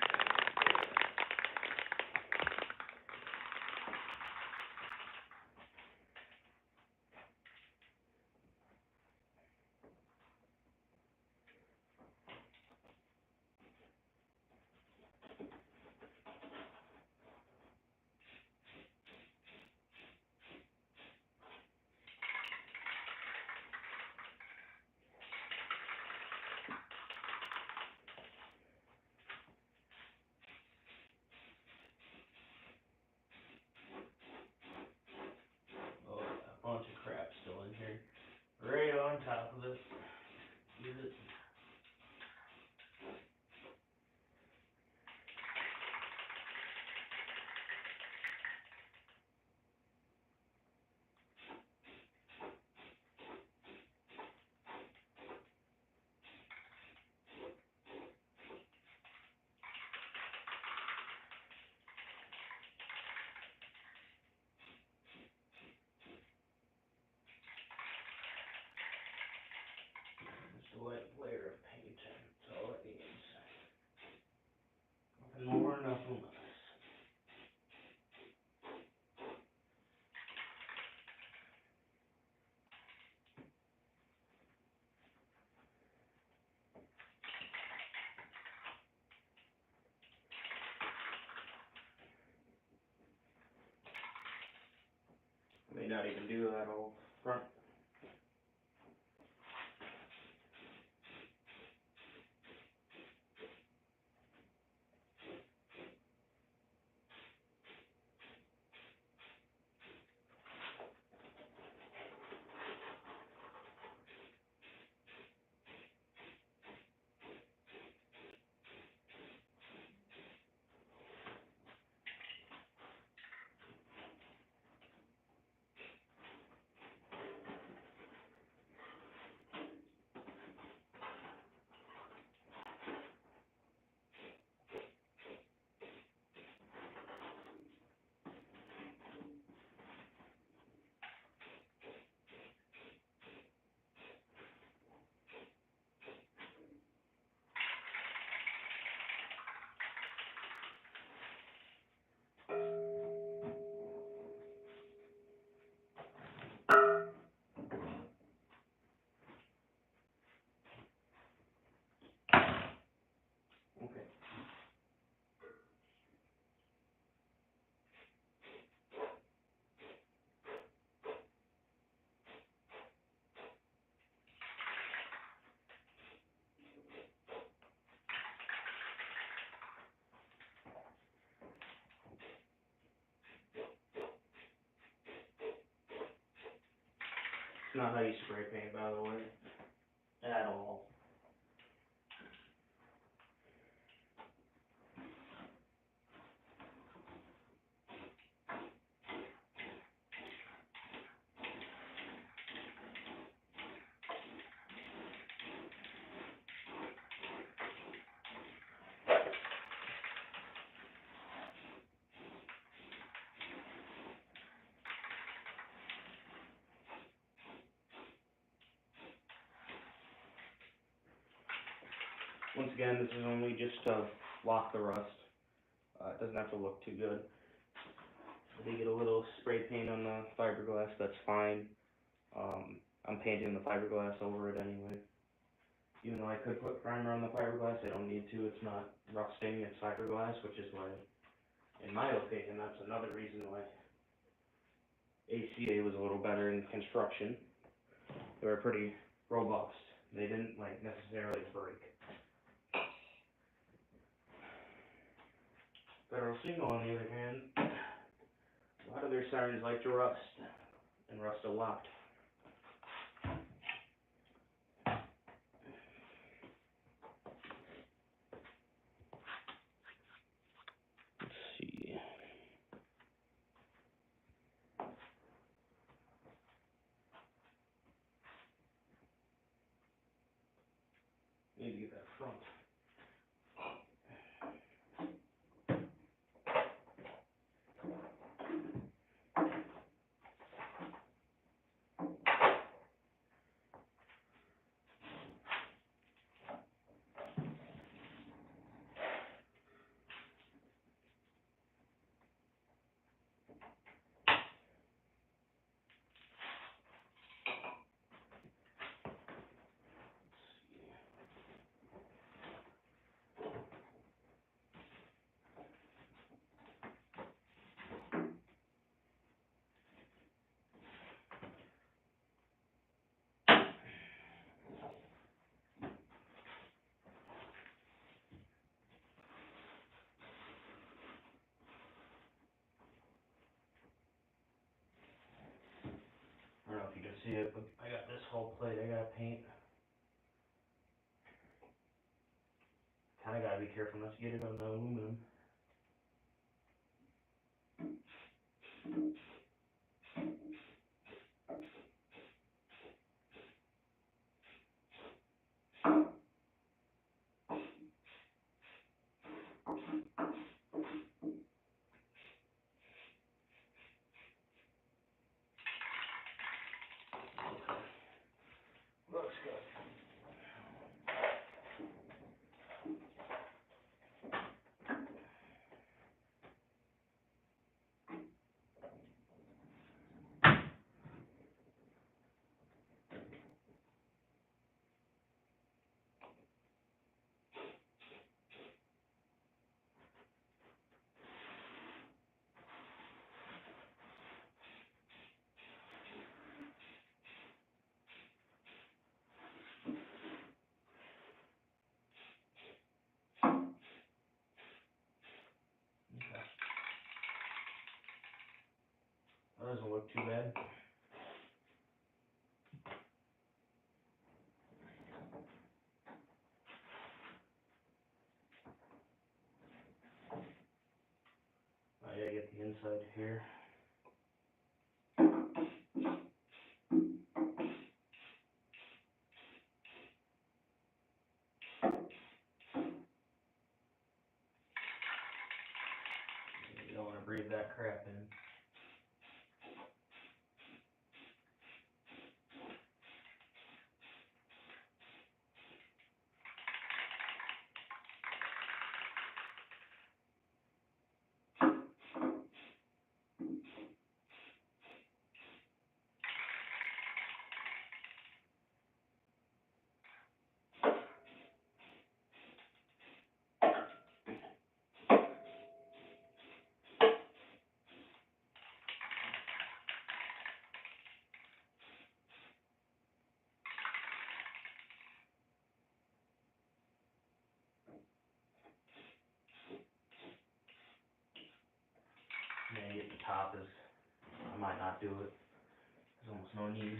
B: Oh, a bunch of crap still in here. Right on top of this. Just a light layer of paint. That's all it needs. Nothing more, nothing less. May not even do that whole front. Okay. It's not how you spray paint, by the way. At all. Once again, this is only just to lock the rust. It doesn't have to look too good. If they get a little spray paint on the fiberglass, that's fine. I'm painting the fiberglass over it anyway. Even though I could put primer on the fiberglass, I don't need to. It's not rusting, it's fiberglass, which is why, in my opinion, that's another reason why ACA was a little better in construction. They were pretty robust. They didn't, like, necessarily break. Federal Signal, on the other hand, a lot of their sirens like to rust, and rust a lot. Let's see. Need to get that front. see it, but I got this whole plate I gotta paint. Kinda gotta be careful not to get it on the aluminum. Looks good. That doesn't look too bad. I gotta get the inside here. You don't want to breathe that crap in. Maybe at the top is, I might not do it. There's almost no need.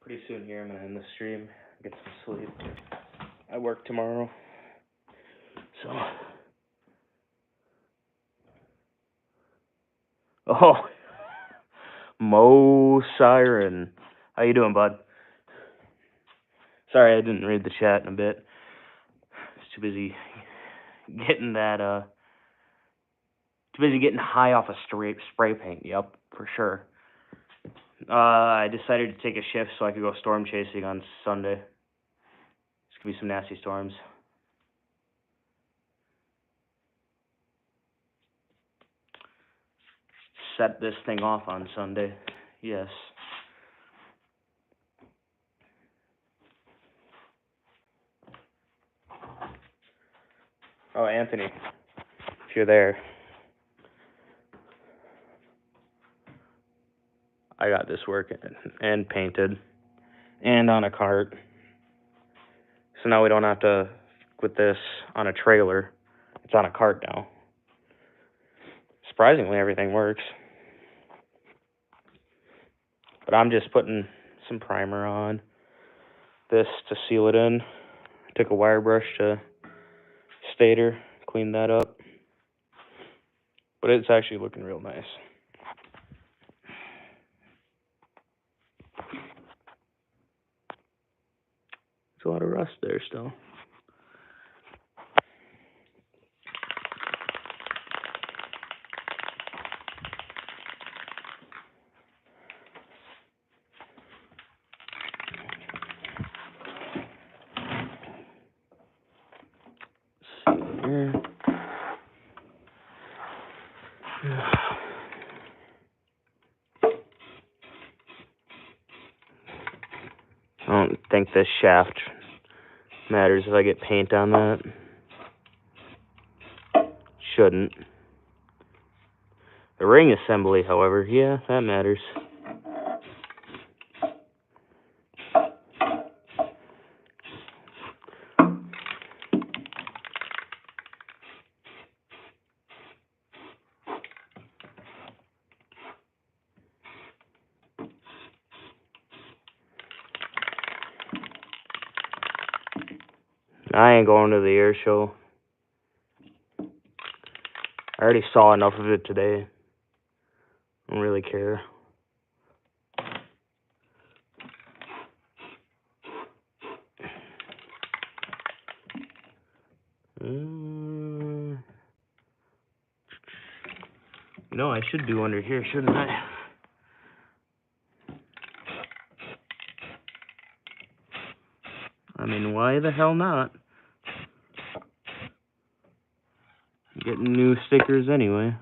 B: Pretty soon here I'm gonna end the stream, get some sleep. I work tomorrow. So oh, Siren. How you doing, bud? Sorry I didn't read the chat in a bit. I was too busy getting that too busy getting high off of spray paint. Yep, for sure. I decided to take a shift so I could go storm chasing on Sunday. It's gonna be some nasty storms. Set this thing off on Sunday. Yes. Oh, Anthony, if you're there, I got this working and painted and on a cart. So now we don't have to put this on a trailer. It's on a cart now. Surprisingly, everything works. But I'm just putting some primer on this to seal it in. I took a wire brush to stator, cleaned that up. But it's actually looking real nice. There's a lot of rust there still. think this shaft matters if I get paint on that. Shouldn't. The ring assembly, however, yeah, that matters. I ain't going to the air show. I already saw enough of it today. I don't really care. No, I should do under here, shouldn't I? I mean, why the hell not? Getting new stickers anyway.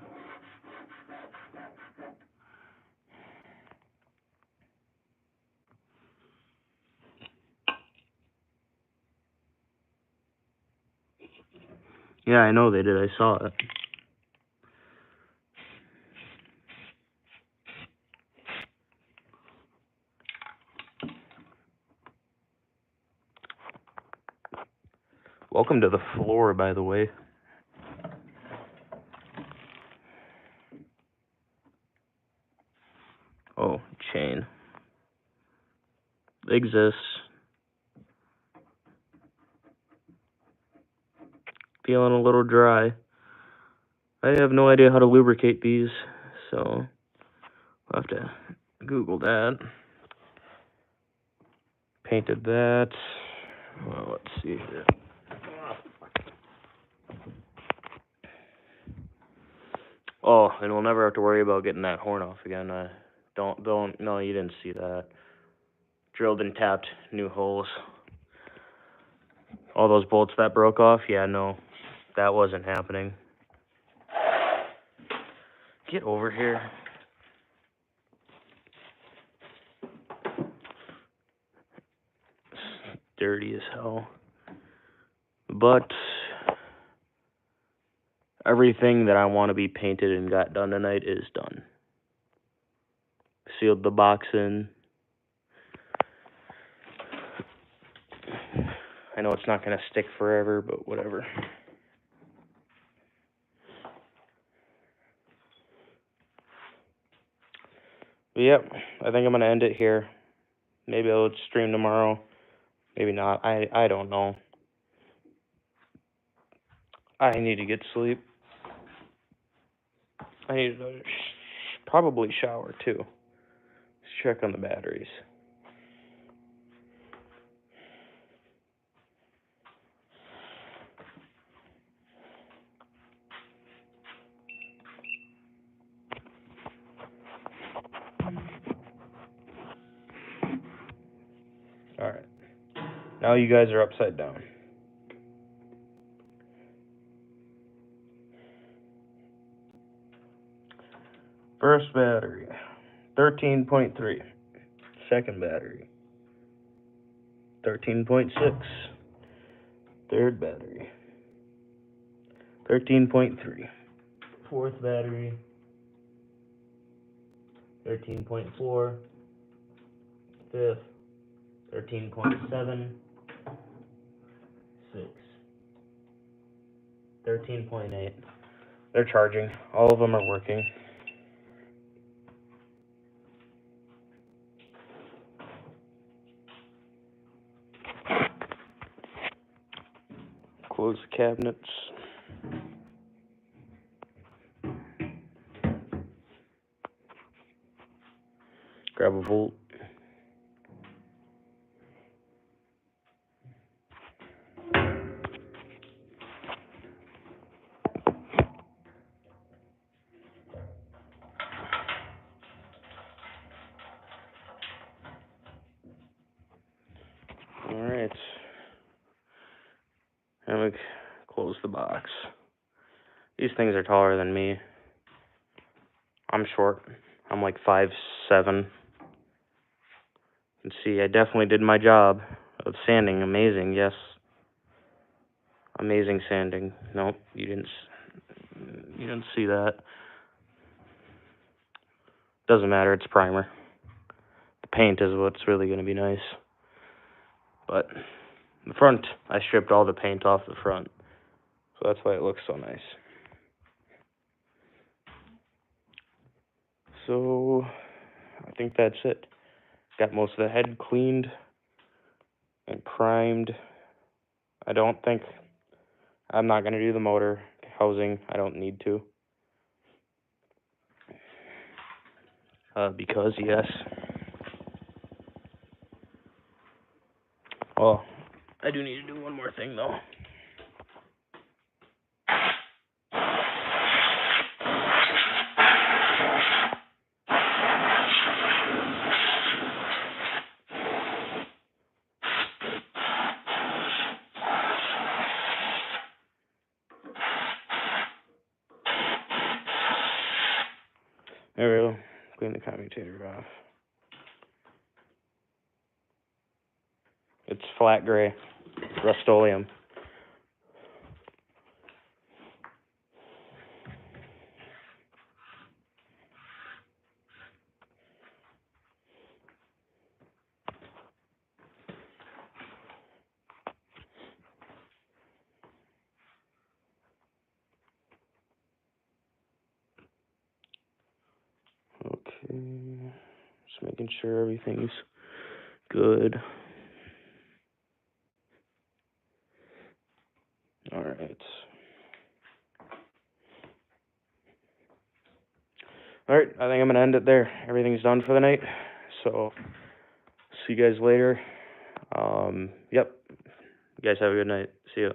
B: Yeah, I know they did. I saw it. Welcome to the floor, by the way. Oh, chain. Exists. Feeling a little dry. I have no idea how to lubricate these, so I'll have to Google that. Painted that. Well, let's see here. Oh, and we'll never have to worry about getting that horn off again. No, you didn't see that. Drilled and tapped new holes. All those bolts that broke off, yeah, no, that wasn't happening. Get over here. It's dirty as hell. But everything that I want to be painted and got done tonight is done. Sealed the box in. I know it's not going to stick forever, but whatever. But yep, I think I'm going to end it here. Maybe I'll stream tomorrow. Maybe not. I don't know. I need to get sleep. I need to probably shower too. Let's check on the batteries. Alright. Now you guys are upside down. First battery, 13.3. Second battery, 13.6. Third battery, 13.3. Fourth battery, 13.4. Fifth, 13.7. Six, 13.8. They're charging. All of them are working. Close the cabinets. Grab a volt. Alright. And we close the box. These things are taller than me. I'm short. I'm like 5'7". You can see I definitely did my job. Sanding, amazing, yes. Amazing sanding. Nope, you didn't see that. Doesn't matter, it's primer. The paint is what's really going to be nice. But the front, I stripped all the paint off the front. So that's why it looks so nice. So, I think that's it. Got most of the head cleaned and primed. I'm not going to do the motor housing. I don't need to. Because, yes. Oh, I do need to do one more thing, though. There we go. Clean the commutator off. It's flat gray, Rust-Oleum. Okay, just making sure everything's good. All right. All right, I think I'm going to end it there. Everything's done for the night. So, see you guys later. Yep. You guys have a good night. See ya.